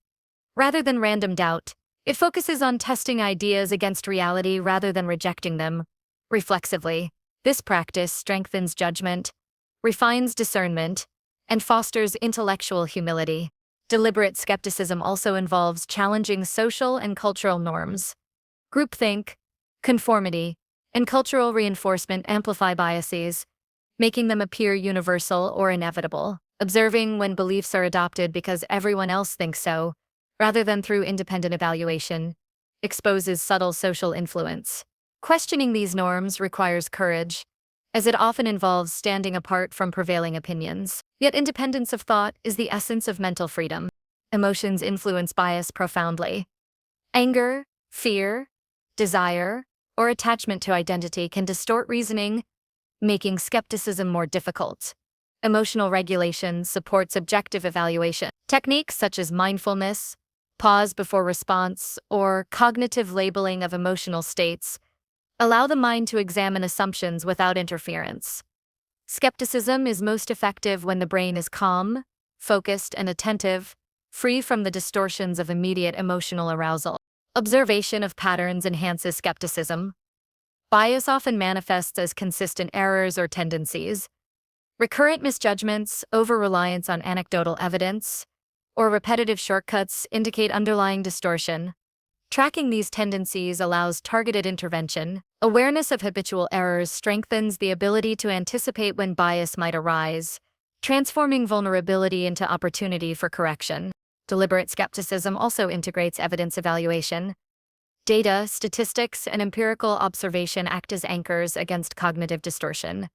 Rather than random doubt, it focuses on testing ideas against reality rather than rejecting them reflexively. This practice strengthens judgment, refines discernment, and fosters intellectual humility. Deliberate skepticism also involves challenging social and cultural norms. Groupthink, conformity, and cultural reinforcement amplify biases, making them appear universal or inevitable. Observing when beliefs are adopted because everyone else thinks so, rather than through independent evaluation, exposes subtle social influence. Questioning these norms requires courage, as it often involves standing apart from prevailing opinions. Yet independence of thought is the essence of mental freedom. Emotions influence bias profoundly. Anger, fear, desire, or attachment to identity can distort reasoning, making skepticism more difficult. Emotional regulation supports objective evaluation. Techniques such as mindfulness, pause before response, or cognitive labeling of emotional states allow the mind to examine assumptions without interference. Skepticism is most effective when the brain is calm, focused, and attentive, free from the distortions of immediate emotional arousal. Observation of patterns enhances skepticism. Bias often manifests as consistent errors or tendencies. Recurrent misjudgments, over-reliance on anecdotal evidence, or repetitive shortcuts indicate underlying distortion. Tracking these tendencies allows targeted intervention. Awareness of habitual errors strengthens the ability to anticipate when bias might arise, transforming vulnerability into opportunity for correction. Deliberate skepticism also integrates evidence evaluation. Data, statistics, and empirical observation act as anchors against cognitive distortion.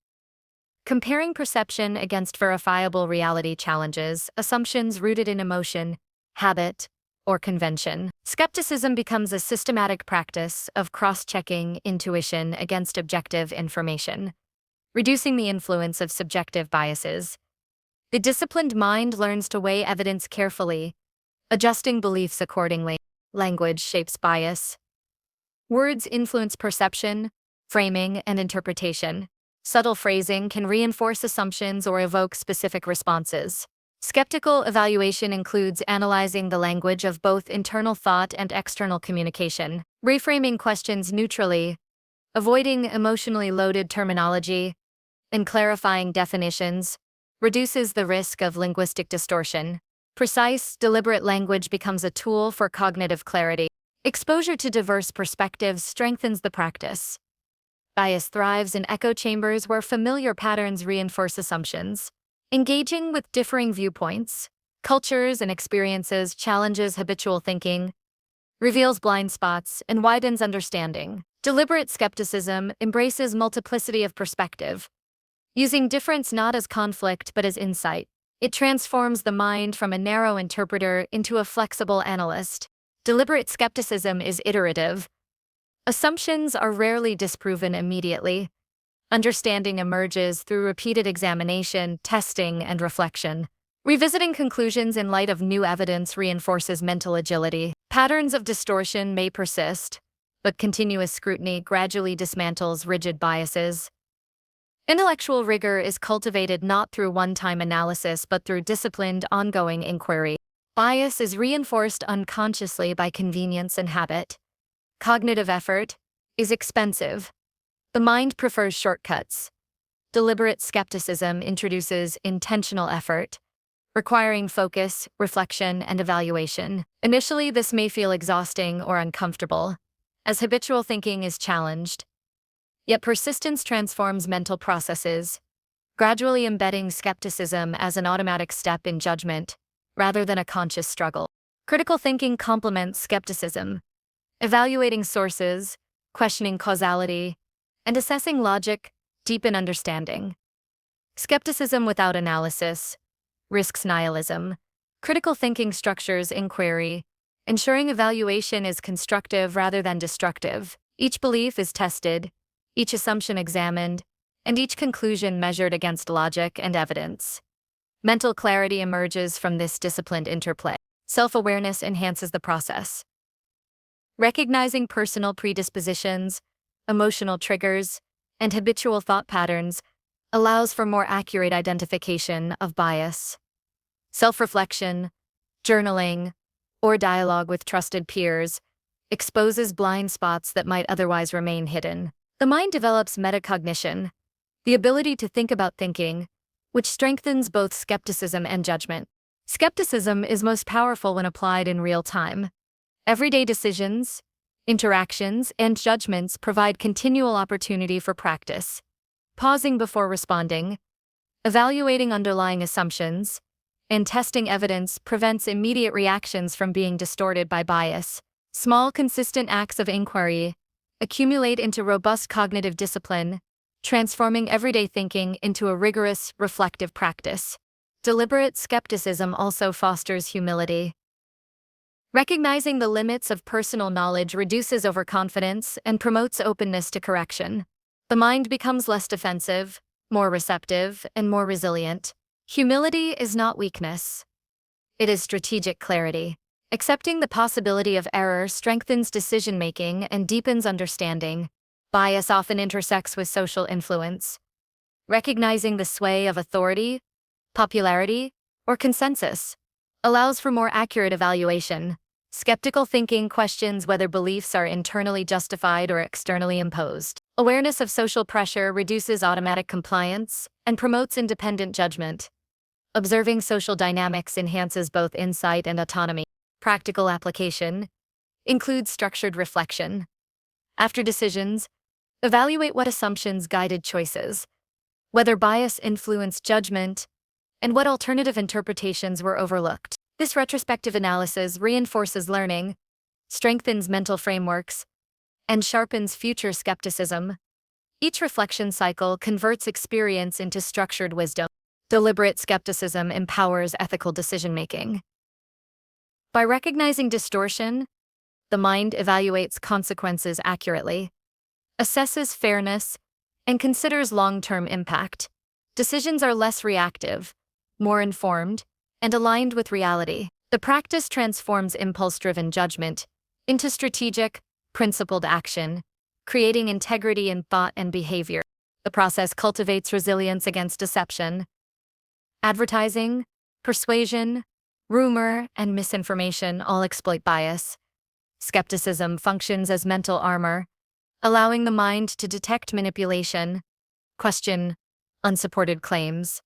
Comparing perception against verifiable reality challenges assumptions rooted in emotion, habit, or convention. Skepticism becomes a systematic practice of cross-checking intuition against objective information, reducing the influence of subjective biases. The disciplined mind learns to weigh evidence carefully, adjusting beliefs accordingly. Language shapes bias. Words influence perception, framing, and interpretation. Subtle phrasing can reinforce assumptions or evoke specific responses. Skeptical evaluation includes analyzing the language of both internal thought and external communication, reframing questions neutrally, avoiding emotionally loaded terminology, and clarifying definitions reduces the risk of linguistic distortion. Precise, deliberate language becomes a tool for cognitive clarity. Exposure to diverse perspectives strengthens the practice. Bias thrives in echo chambers where familiar patterns reinforce assumptions. Engaging with differing viewpoints, cultures, and experiences challenges habitual thinking, reveals blind spots, and widens understanding. Deliberate skepticism embraces multiplicity of perspective. Using difference not as conflict but as insight, it transforms the mind from a narrow interpreter into a flexible analyst. Deliberate skepticism is iterative. Assumptions are rarely disproven immediately. Understanding emerges through repeated examination, testing, and reflection. Revisiting conclusions in light of new evidence reinforces mental agility. Patterns of distortion may persist, but continuous scrutiny gradually dismantles rigid biases. Intellectual rigor is cultivated not through one-time analysis but through disciplined, ongoing inquiry. Bias is reinforced unconsciously by convenience and habit. Cognitive effort is expensive. The mind prefers shortcuts. Deliberate skepticism introduces intentional effort, requiring focus, reflection, and evaluation. Initially, this may feel exhausting or uncomfortable, as habitual thinking is challenged. Yet persistence transforms mental processes, gradually embedding skepticism as an automatic step in judgment, rather than a conscious struggle. Critical thinking complements skepticism, evaluating sources, questioning causality, and assessing logic deepen understanding. Skepticism without analysis risks nihilism. Critical thinking structures inquiry, ensuring evaluation is constructive rather than destructive. Each belief is tested, each assumption examined, and each conclusion measured against logic and evidence. Mental clarity emerges from this disciplined interplay. Self-awareness enhances the process. Recognizing personal predispositions, emotional triggers, and habitual thought patterns allows for more accurate identification of bias. Self-reflection, journaling, or dialogue with trusted peers exposes blind spots that might otherwise remain hidden. The mind develops metacognition, the ability to think about thinking, which strengthens both skepticism and judgment. Skepticism is most powerful when applied in real time. Everyday decisions, interactions, and judgments provide continual opportunity for practice. Pausing before responding, evaluating underlying assumptions, and testing evidence prevents immediate reactions from being distorted by bias. Small, consistent acts of inquiry accumulate into robust cognitive discipline, transforming everyday thinking into a rigorous, reflective practice. Deliberate skepticism also fosters humility. Recognizing the limits of personal knowledge reduces overconfidence and promotes openness to correction. The mind becomes less defensive, more receptive, and more resilient. Humility is not weakness. It is strategic clarity. Accepting the possibility of error strengthens decision-making and deepens understanding. Bias often intersects with social influence. Recognizing the sway of authority, popularity, or consensus allows for more accurate evaluation. Skeptical thinking questions whether beliefs are internally justified or externally imposed. Awareness of social pressure reduces automatic compliance and promotes independent judgment. Observing social dynamics enhances both insight and autonomy. Practical application includes structured reflection. After decisions, evaluate what assumptions guided choices, whether bias influenced judgment, and what alternative interpretations were overlooked. This retrospective analysis reinforces learning, strengthens mental frameworks, and sharpens future skepticism. Each reflection cycle converts experience into structured wisdom. Deliberate skepticism empowers ethical decision-making. By recognizing distortion, the mind evaluates consequences accurately, assesses fairness, and considers long-term impact. Decisions are less reactive, more informed, and aligned with reality. The practice transforms impulse-driven judgment into strategic, principled action, creating integrity in thought and behavior. The process cultivates resilience against deception. Advertising, persuasion, rumor, and misinformation all exploit bias. Skepticism functions as mental armor, allowing the mind to detect manipulation, question unsupported claims,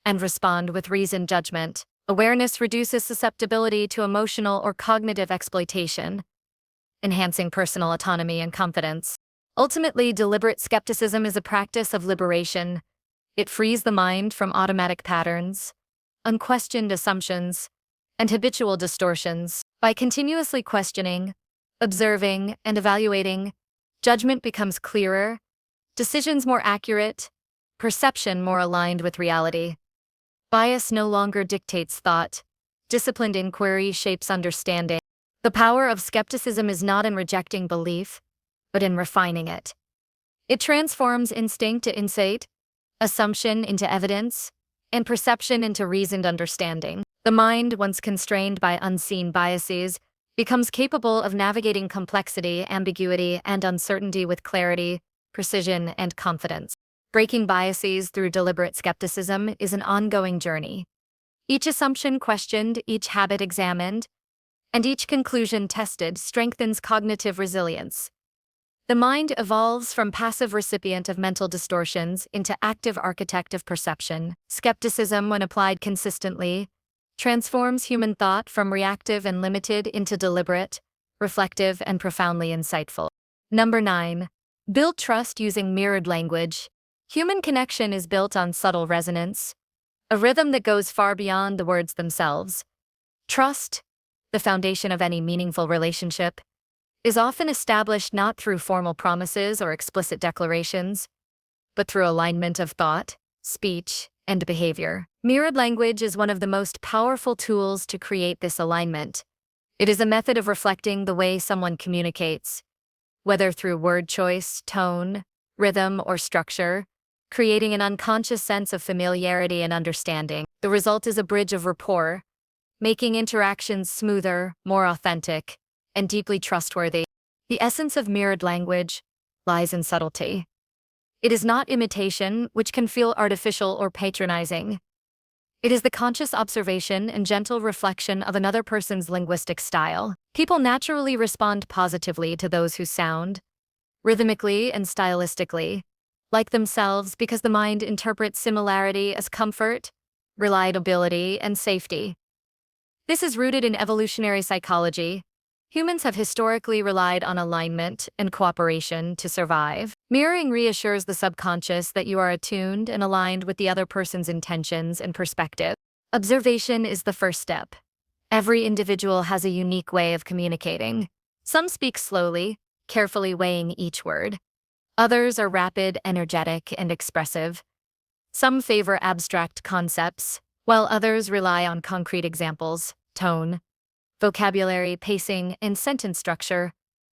and respond with reasoned judgment. Awareness reduces susceptibility to emotional or cognitive exploitation, enhancing personal autonomy and confidence. Ultimately, deliberate skepticism is a practice of liberation. It frees the mind from automatic patterns, unquestioned assumptions, and habitual distortions. By continuously questioning, observing, and evaluating, judgment becomes clearer, decisions more accurate, perception more aligned with reality. Bias no longer dictates thought. Disciplined inquiry shapes understanding. The power of skepticism is not in rejecting belief, but in refining it. It transforms instinct to insight, assumption into evidence, and perception into reasoned understanding. The mind, once constrained by unseen biases, becomes capable of navigating complexity, ambiguity, and uncertainty with clarity, precision, and confidence. Breaking biases through deliberate skepticism is an ongoing journey. Each assumption questioned, each habit examined, and each conclusion tested strengthens cognitive resilience. The mind evolves from passive recipient of mental distortions into active architect of perception. Skepticism, when applied consistently, transforms human thought from reactive and limited into deliberate, reflective, and profoundly insightful. Number 9. Build trust using mirrored language. Human connection is built on subtle resonance, a rhythm that goes far beyond the words themselves. Trust, the foundation of any meaningful relationship, is often established not through formal promises or explicit declarations, but through alignment of thought, speech, and behavior. Mirrored language is one of the most powerful tools to create this alignment. It is a method of reflecting the way someone communicates, whether through word choice, tone, rhythm, or structure, creating an unconscious sense of familiarity and understanding. The result is a bridge of rapport, making interactions smoother, more authentic, and deeply trustworthy. The essence of mirrored language lies in subtlety. It is not imitation, which can feel artificial or patronizing. It is the conscious observation and gentle reflection of another person's linguistic style. People naturally respond positively to those who sound, rhythmically and stylistically, like themselves because the mind interprets similarity as comfort, reliability, and safety. This is rooted in evolutionary psychology. Humans have historically relied on alignment and cooperation to survive. Mirroring reassures the subconscious that you are attuned and aligned with the other person's intentions and perspective. Observation is the first step. Every individual has a unique way of communicating. Some speak slowly, carefully weighing each word. Others are rapid, energetic, and expressive. Some favor abstract concepts, while others rely on concrete examples, tone, vocabulary, pacing, and sentence structure,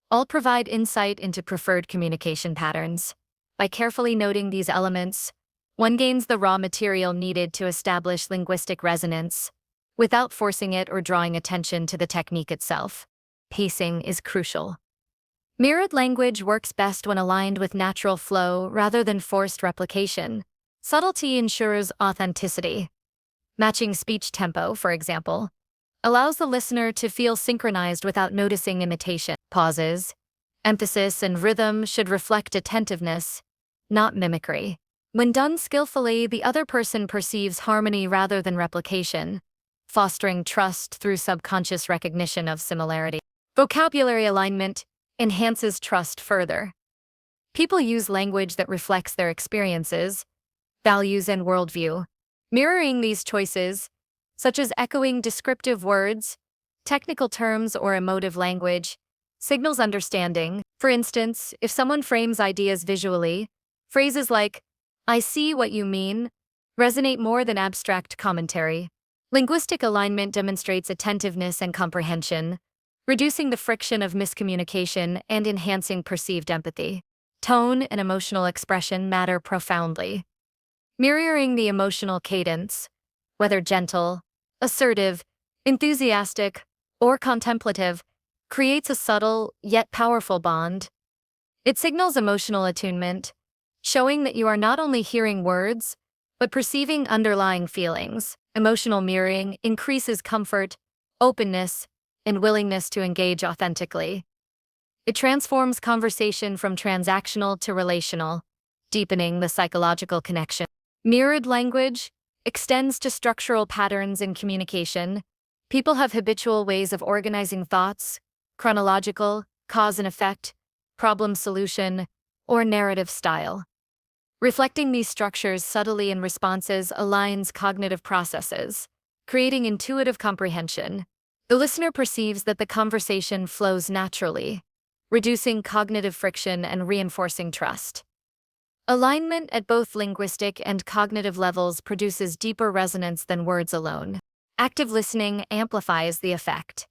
all provide insight into preferred communication patterns. By carefully noting these elements, one gains the raw material needed to establish linguistic resonance, without forcing it or drawing attention to the technique itself. Pacing is crucial. Mirrored language works best when aligned with natural flow rather than forced replication. Subtlety ensures authenticity. Matching speech tempo, for example, allows the listener to feel synchronized without noticing imitation. Pauses, emphasis, and rhythm should reflect attentiveness, not mimicry. When done skillfully, the other person perceives harmony rather than replication, fostering trust through subconscious recognition of similarity. Vocabulary alignment enhances trust further. People use language that reflects their experiences, values, and worldview. Mirroring these choices, such as echoing descriptive words, technical terms, or emotive language, signals understanding. For instance, if someone frames ideas visually, phrases like, "I see what you mean," resonate more than abstract commentary. Linguistic alignment demonstrates attentiveness and comprehension, reducing the friction of miscommunication and enhancing perceived empathy. Tone and emotional expression matter profoundly. Mirroring the emotional cadence, whether gentle, assertive, enthusiastic, or contemplative, creates a subtle yet powerful bond. It signals emotional attunement, showing that you are not only hearing words, but perceiving underlying feelings. Emotional mirroring increases comfort, openness, and willingness to engage authentically. It transforms conversation from transactional to relational, deepening the psychological connection. Mirrored language extends to structural patterns in communication. People have habitual ways of organizing thoughts, chronological, cause and effect, problem solution, or narrative style. Reflecting these structures subtly in responses aligns cognitive processes, creating intuitive comprehension. The listener perceives that the conversation flows naturally, reducing cognitive friction and reinforcing trust. Alignment at both linguistic and cognitive levels produces deeper resonance than words alone. Active listening amplifies the effect.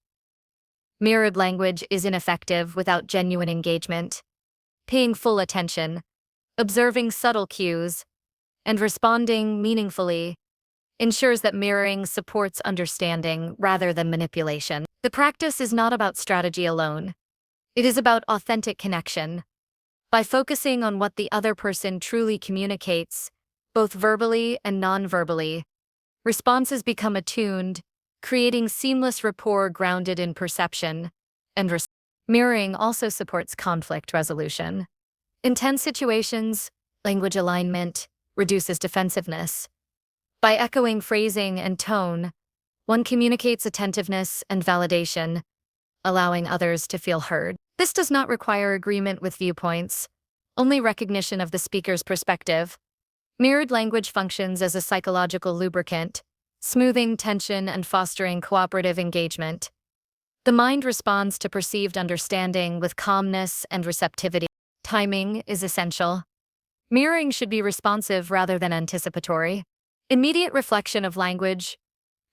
Mirrored language is ineffective without genuine engagement. paying full attention, observing subtle cues, and responding meaningfully ensures that mirroring supports understanding rather than manipulation. The practice is not about strategy alone. It is about authentic connection. By focusing on what the other person truly communicates, both verbally and non-verbally, responses become attuned, creating seamless rapport grounded in perception and mirroring also supports conflict resolution. In tense situations, language alignment reduces defensiveness. By echoing phrasing and tone, one communicates attentiveness and validation, allowing others to feel heard. This does not require agreement with viewpoints, only recognition of the speaker's perspective. Mirrored language functions as a psychological lubricant, smoothing tension and fostering cooperative engagement. The mind responds to perceived understanding with calmness and receptivity. Timing is essential. Mirroring should be responsive rather than anticipatory. Immediate reflection of language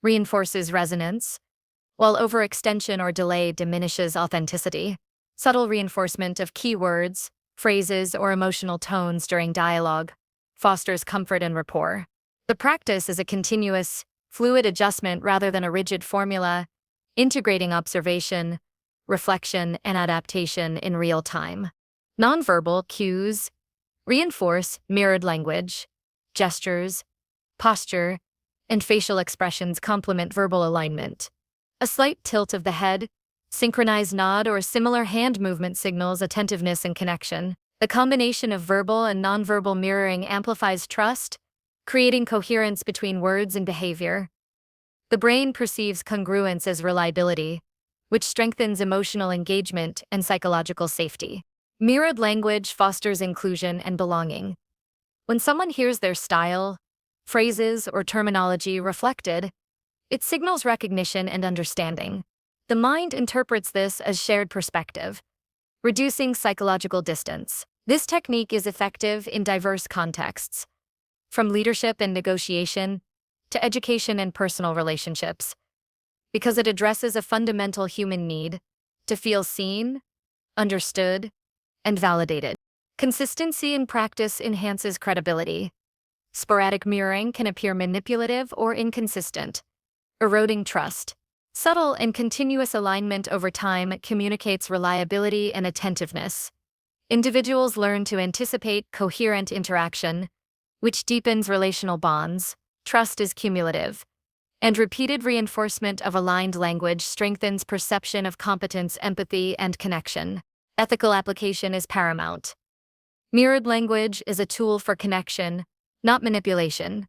reinforces resonance, while overextension or delay diminishes authenticity. Subtle reinforcement of keywords, phrases, or emotional tones during dialogue fosters comfort and rapport. The practice is a continuous, fluid adjustment rather than a rigid formula, integrating observation, reflection, and adaptation in real time. Nonverbal cues reinforce mirrored language. Gestures, posture, and facial expressions complement verbal alignment. A slight tilt of the head, synchronized nod, or similar hand movement signals attentiveness and connection. The combination of verbal and nonverbal mirroring amplifies trust, creating coherence between words and behavior. The brain perceives congruence as reliability, which strengthens emotional engagement and psychological safety. Mirrored language fosters inclusion and belonging. When someone hears their style, phrases, or terminology reflected, it signals recognition and understanding. The mind interprets this as shared perspective, reducing psychological distance. This technique is effective in diverse contexts, from leadership and negotiation to education and personal relationships, because it addresses a fundamental human need to feel seen, understood, and validated. Consistency in practice enhances credibility. Sporadic mirroring can appear manipulative or inconsistent, eroding trust. Subtle and continuous alignment over time communicates reliability and attentiveness. Individuals learn to anticipate coherent interaction, which deepens relational bonds. Trust is cumulative, and repeated reinforcement of aligned language strengthens perception of competence, empathy, and connection. Ethical application is paramount. Mirrored language is a tool for connection, not manipulation.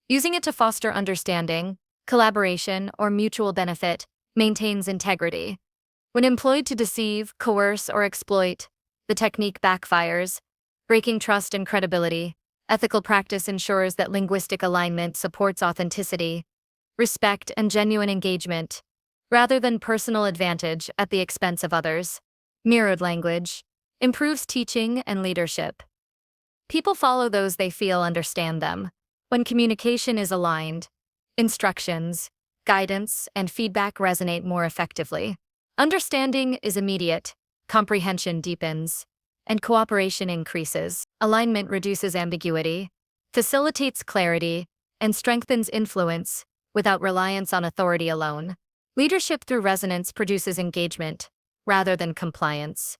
Using it to foster understanding, collaboration, or mutual benefit maintains integrity. When employed to deceive, coerce, or exploit, the technique backfires, breaking trust and credibility. Ethical practice ensures that linguistic alignment supports authenticity, respect, and genuine engagement, rather than personal advantage at the expense of others. Mirrored language improves teaching and leadership. People follow those they feel understand them. When communication is aligned, instructions, guidance, and feedback resonate more effectively. Understanding is immediate, comprehension deepens, and cooperation increases. Alignment reduces ambiguity, facilitates clarity, and strengthens influence without reliance on authority alone. Leadership through resonance produces engagement rather than compliance,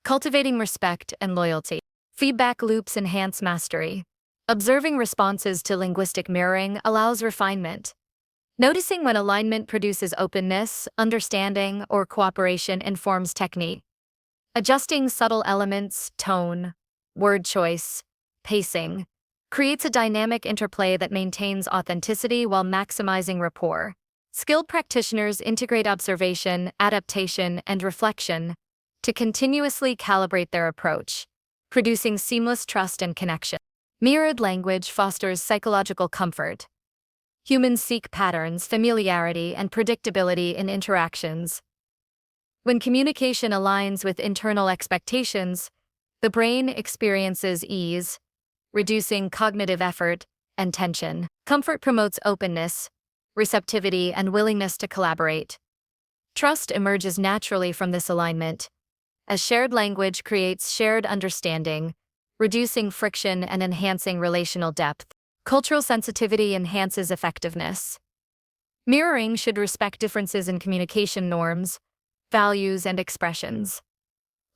cultivating respect and loyalty. Feedback loops enhance mastery. Observing responses to linguistic mirroring allows refinement. Noticing when alignment produces openness, understanding, or cooperation informs technique. Adjusting subtle elements, tone, word choice, pacing, creates a dynamic interplay that maintains authenticity while maximizing rapport. Skilled practitioners integrate observation, adaptation, and reflection to continuously calibrate their approach, producing seamless trust and connection. Mirrored language fosters psychological comfort. Humans seek patterns, familiarity, and predictability in interactions. When communication aligns with internal expectations, the brain experiences ease, reducing cognitive effort and tension. Comfort promotes openness, receptivity, and willingness to collaborate. Trust emerges naturally from this alignment, as shared language creates shared understanding, reducing friction and enhancing relational depth. Cultural sensitivity enhances effectiveness. Mirroring should respect differences in communication norms, values, and expressions.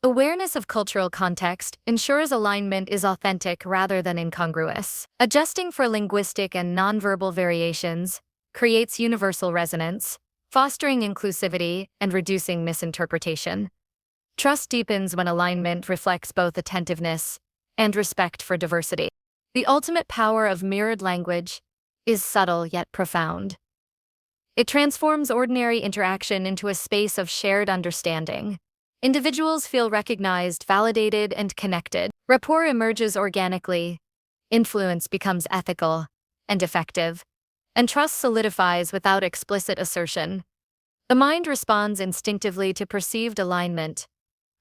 Awareness of cultural context ensures alignment is authentic rather than incongruous. Adjusting for linguistic and nonverbal variations creates universal resonance, fostering inclusivity and reducing misinterpretation. Trust deepens when alignment reflects both attentiveness and respect for diversity. The ultimate power of mirrored language is subtle yet profound. It transforms ordinary interaction into a space of shared understanding. Individuals feel recognized, validated, and connected. Rapport emerges organically, influence becomes ethical and effective, and trust solidifies without explicit assertion. The mind responds instinctively to perceived alignment,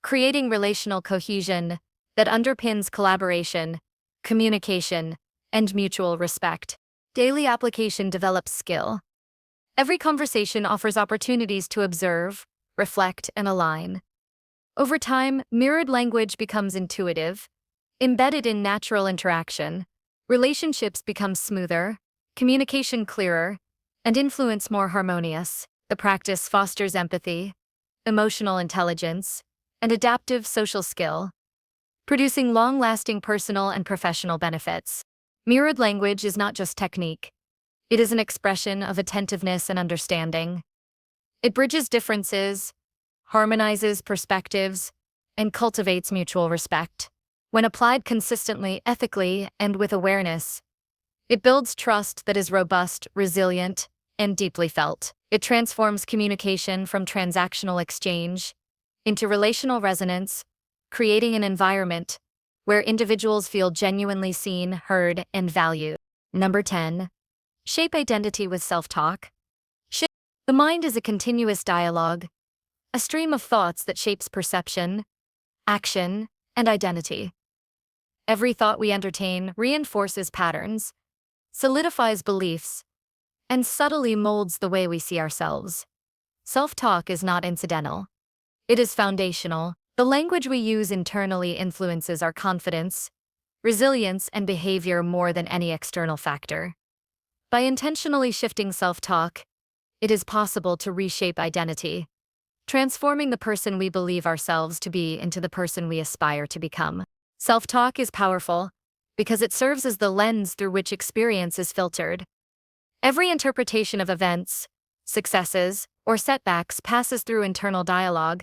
creating relational cohesion that underpins collaboration, communication, and mutual respect. Daily application develops skill. Every conversation offers opportunities to observe, reflect, and align. Over time, mirrored language becomes intuitive, embedded in natural interaction. Relationships become smoother, communication clearer, and influence more harmonious. The practice fosters empathy, emotional intelligence, and adaptive social skill, producing long-lasting personal and professional benefits. Mirrored language is not just technique. It is an expression of attentiveness and understanding. It bridges differences, harmonizes perspectives, and cultivates mutual respect. When applied consistently, ethically, and with awareness, it builds trust that is robust, resilient, and deeply felt. It transforms communication from transactional exchange into relational resonance, creating an environment where individuals feel genuinely seen, heard, and valued. Number 10. Shape identity with self-talk. The mind is a continuous dialogue, a stream of thoughts that shapes perception, action, and identity. Every thought we entertain reinforces patterns, solidifies beliefs, and subtly molds the way we see ourselves. Self-talk is not incidental. It is foundational. The language we use internally influences our confidence, resilience, and behavior more than any external factor. By intentionally shifting self-talk, it is possible to reshape identity, transforming the person we believe ourselves to be into the person we aspire to become. Self-talk is powerful because it serves as the lens through which experience is filtered. Every interpretation of events, successes, or setbacks passes through internal dialogue.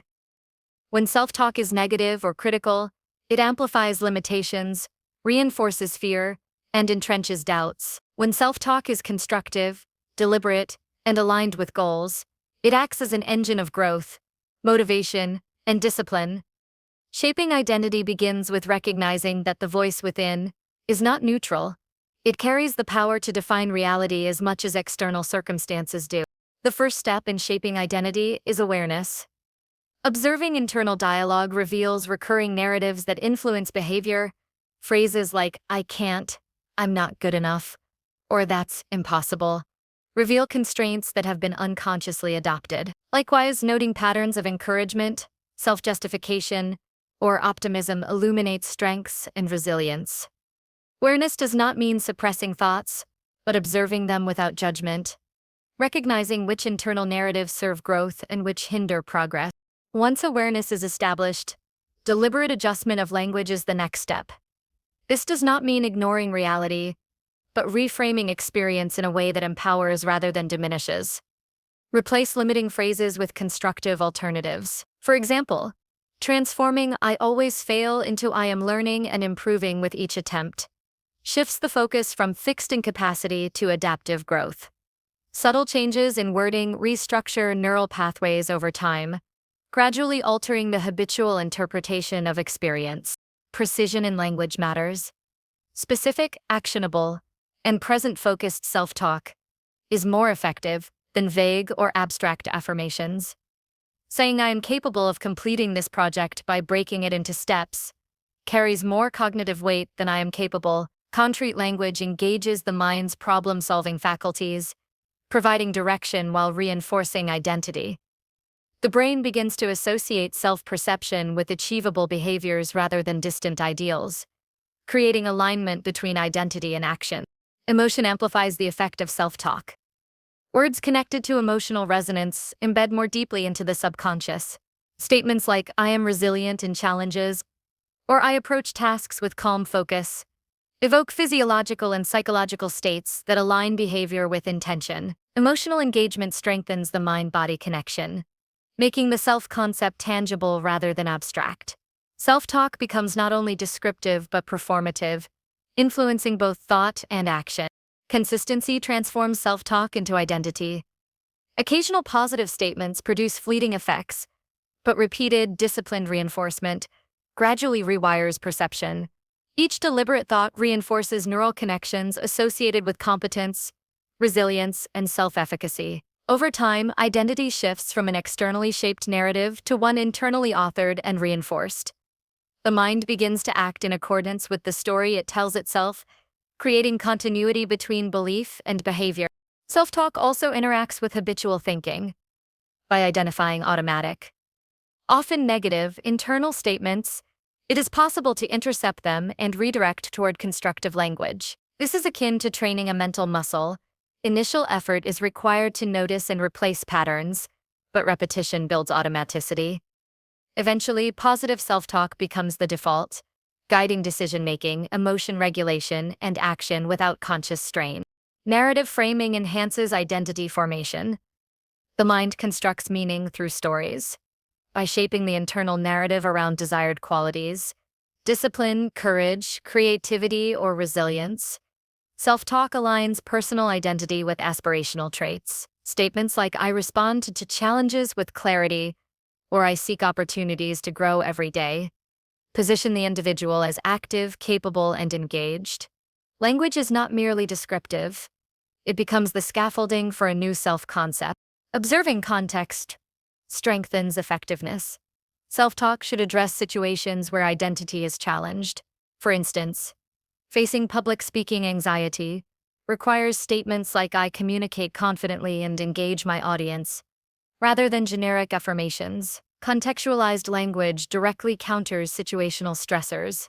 When self-talk is negative or critical, it amplifies limitations, reinforces fear, and entrenches doubts. When self-talk is constructive, deliberate, and aligned with goals, it acts as an engine of growth, motivation, and discipline. Shaping identity begins with recognizing that the voice within is not neutral. It carries the power to define reality as much as external circumstances do. The first step in shaping identity is awareness. Observing internal dialogue reveals recurring narratives that influence behavior. Phrases like, "I can't," "I'm not good enough," or "that's impossible," reveal constraints that have been unconsciously adopted. Likewise, noting patterns of encouragement, self-justification, or optimism illuminates strengths and resilience. Awareness does not mean suppressing thoughts, but observing them without judgment, recognizing which internal narratives serve growth and which hinder progress. Once awareness is established, deliberate adjustment of language is the next step. This does not mean ignoring reality, but reframing experience in a way that empowers rather than diminishes. Replace limiting phrases with constructive alternatives. For example, transforming "I always fail" into "I am learning and improving with each attempt" shifts the focus from fixed incapacity to adaptive growth. Subtle changes in wording restructure neural pathways over time, gradually altering the habitual interpretation of experience. Precision in language matters. Specific, actionable, and present-focused self-talk is more effective than vague or abstract affirmations. Saying "I am capable of completing this project by breaking it into steps" carries more cognitive weight than "I am capable." Concrete language engages the mind's problem-solving faculties, providing direction while reinforcing identity. The brain begins to associate self-perception with achievable behaviors rather than distant ideals, creating alignment between identity and action. Emotion amplifies the effect of self-talk. Words connected to emotional resonance embed more deeply into the subconscious. Statements like, "I am resilient in challenges," or "I approach tasks with calm focus," evoke physiological and psychological states that align behavior with intention. Emotional engagement strengthens the mind-body connection, making the self-concept tangible rather than abstract. Self-talk becomes not only descriptive but performative, influencing both thought and action. Consistency transforms self-talk into identity. Occasional positive statements produce fleeting effects, but repeated, disciplined reinforcement gradually rewires perception. Each deliberate thought reinforces neural connections associated with competence, resilience, and self-efficacy. Over time, identity shifts from an externally shaped narrative to one internally authored and reinforced. The mind begins to act in accordance with the story it tells itself, creating continuity between belief and behavior. Self-talk also interacts with habitual thinking. By identifying automatic, often negative, internal statements, it is possible to intercept them and redirect toward constructive language. This is akin to training a mental muscle. Initial effort is required to notice and replace patterns, but repetition builds automaticity. Eventually, positive self-talk becomes the default, guiding decision-making, emotion regulation, and action without conscious strain. Narrative framing enhances identity formation. The mind constructs meaning through stories. By shaping the internal narrative around desired qualities, discipline, courage, creativity, or resilience, self-talk aligns personal identity with aspirational traits. Statements like, "I respond to challenges with clarity," or "I seek opportunities to grow every day," position the individual as active, capable, and engaged. Language is not merely descriptive. It becomes the scaffolding for a new self-concept. Observing context strengthens effectiveness. Self-talk should address situations where identity is challenged. For instance, facing public speaking anxiety requires statements like, "I communicate confidently and engage my audience," rather than generic affirmations. Contextualized language directly counters situational stressors,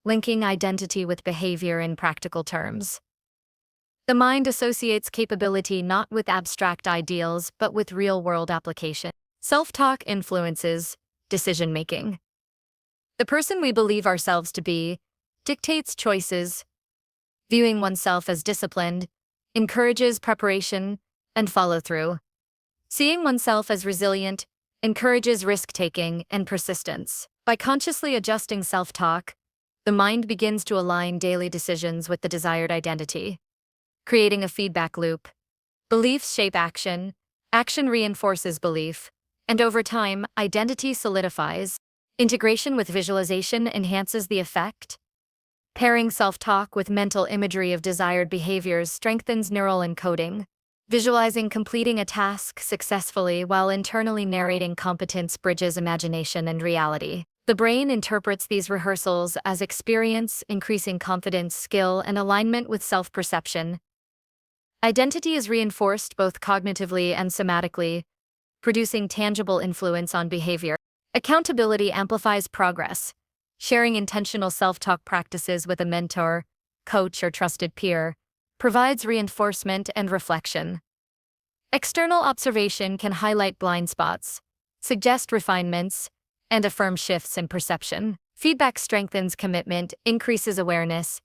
linking identity with behavior in practical terms. The mind associates capability not with abstract ideals but with real-world application. Self-talk influences decision-making. The person we believe ourselves to be dictates choices. Viewing oneself as disciplined encourages preparation and follow-through. Seeing oneself as resilient encourages risk-taking and persistence. By consciously adjusting self-talk, the mind begins to align daily decisions with the desired identity, creating a feedback loop. Beliefs shape action, action reinforces belief, and over time, identity solidifies. Integration with visualization enhances the effect. Pairing self-talk with mental imagery of desired behaviors strengthens neural encoding. Visualizing completing a task successfully while internally narrating competence bridges imagination and reality. The brain interprets these rehearsals as experience, increasing confidence, skill, and alignment with self-perception. Identity is reinforced both cognitively and somatically, producing tangible influence on behavior. Accountability amplifies progress. Sharing intentional self-talk practices with a mentor, coach, or trusted peer provides reinforcement and reflection. External observation can highlight blind spots, suggest refinements, and affirm shifts in perception. Feedback strengthens commitment, increases awareness,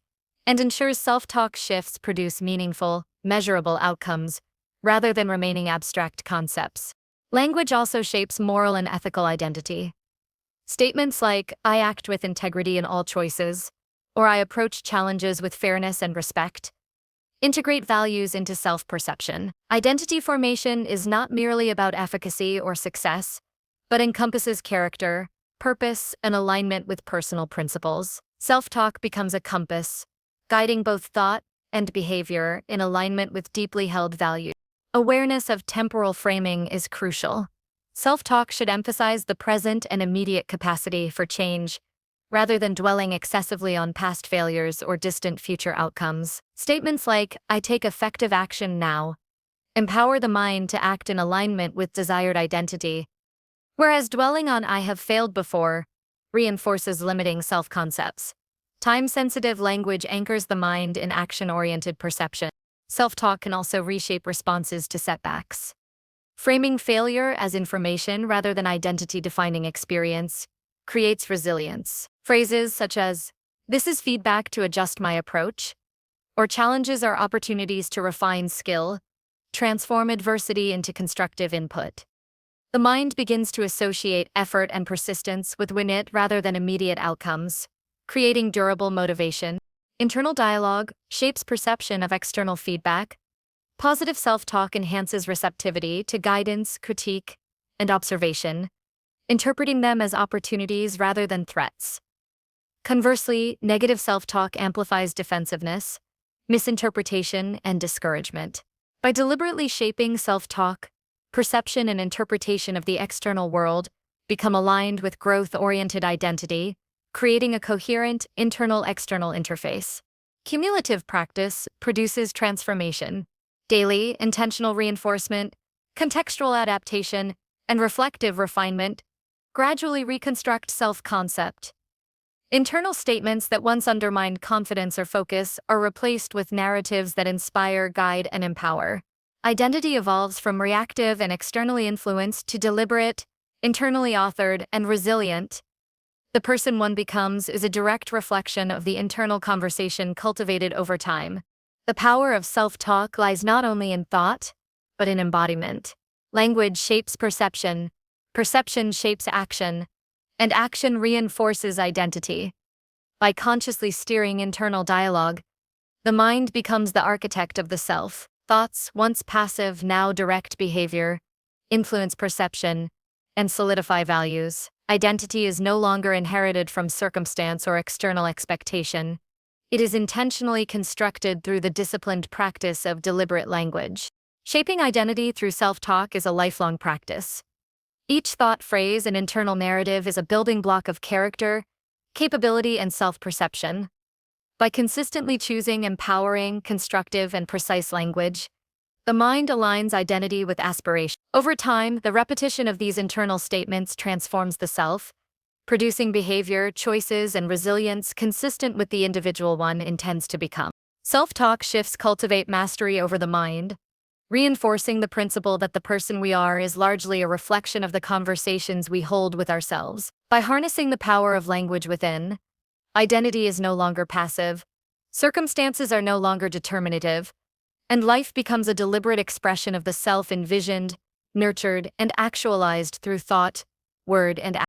and ensures self-talk shifts produce meaningful, measurable outcomes rather than remaining abstract concepts. Language also shapes moral and ethical identity. Statements like, "I act with integrity in all choices," or "I approach challenges with fairness and respect," integrate values into self-perception. Identity formation is not merely about efficacy or success, but encompasses character, purpose, and alignment with personal principles. Self-talk becomes a compass, guiding both thought and behavior in alignment with deeply held values. Awareness of temporal framing is crucial. Self-talk should emphasize the present and immediate capacity for change, rather than dwelling excessively on past failures or distant future outcomes. Statements like, "I take effective action now," empower the mind to act in alignment with desired identity, Whereas dwelling on "I have failed before" reinforces limiting self-concepts. Time-sensitive language anchors the mind in action-oriented perception. Self-talk can also reshape responses to setbacks. Framing failure as information rather than identity-defining experience creates resilience. Phrases such as, "This is feedback to adjust my approach," or "Challenges are opportunities to refine skill," transform adversity into constructive input. The mind begins to associate effort and persistence with win-it rather than immediate outcomes, creating durable motivation. Internal dialogue shapes perception of external feedback. Positive self-talk enhances receptivity to guidance, critique, and observation, interpreting them as opportunities rather than threats. Conversely, negative self-talk amplifies defensiveness, misinterpretation, and discouragement. By deliberately shaping self-talk, perception and interpretation of the external world become aligned with growth-oriented identity, creating a coherent internal-external interface. Cumulative practice produces transformation. Daily, intentional reinforcement, contextual adaptation, and reflective refinement gradually reconstruct self-concept. Internal statements that once undermined confidence or focus are replaced with narratives that inspire, guide, and empower. Identity evolves from reactive and externally influenced to deliberate, internally authored, and resilient. The person one becomes is a direct reflection of the internal conversation cultivated over time. The power of self-talk lies not only in thought, but in embodiment. Language shapes perception shapes action, and action reinforces identity. By consciously steering internal dialogue, the mind becomes the architect of the self. Thoughts, once passive, now direct behavior, influence perception, and solidify values. Identity is no longer inherited from circumstance or external expectation. It is intentionally constructed through the disciplined practice of deliberate language. Shaping identity through self-talk is a lifelong practice. Each thought, phrase, and internal narrative is a building block of character, capability, and self-perception. By consistently choosing empowering, constructive, and precise language, the mind aligns identity with aspiration. Over time, the repetition of these internal statements transforms the self, producing behavior, choices, and resilience consistent with the individual one intends to become. Self-talk shifts cultivate mastery over the mind, reinforcing the principle that the person we are is largely a reflection of the conversations we hold with ourselves. By harnessing the power of language within, identity is no longer passive, circumstances are no longer determinative, and life becomes a deliberate expression of the self envisioned, nurtured, and actualized through thought, word, and action.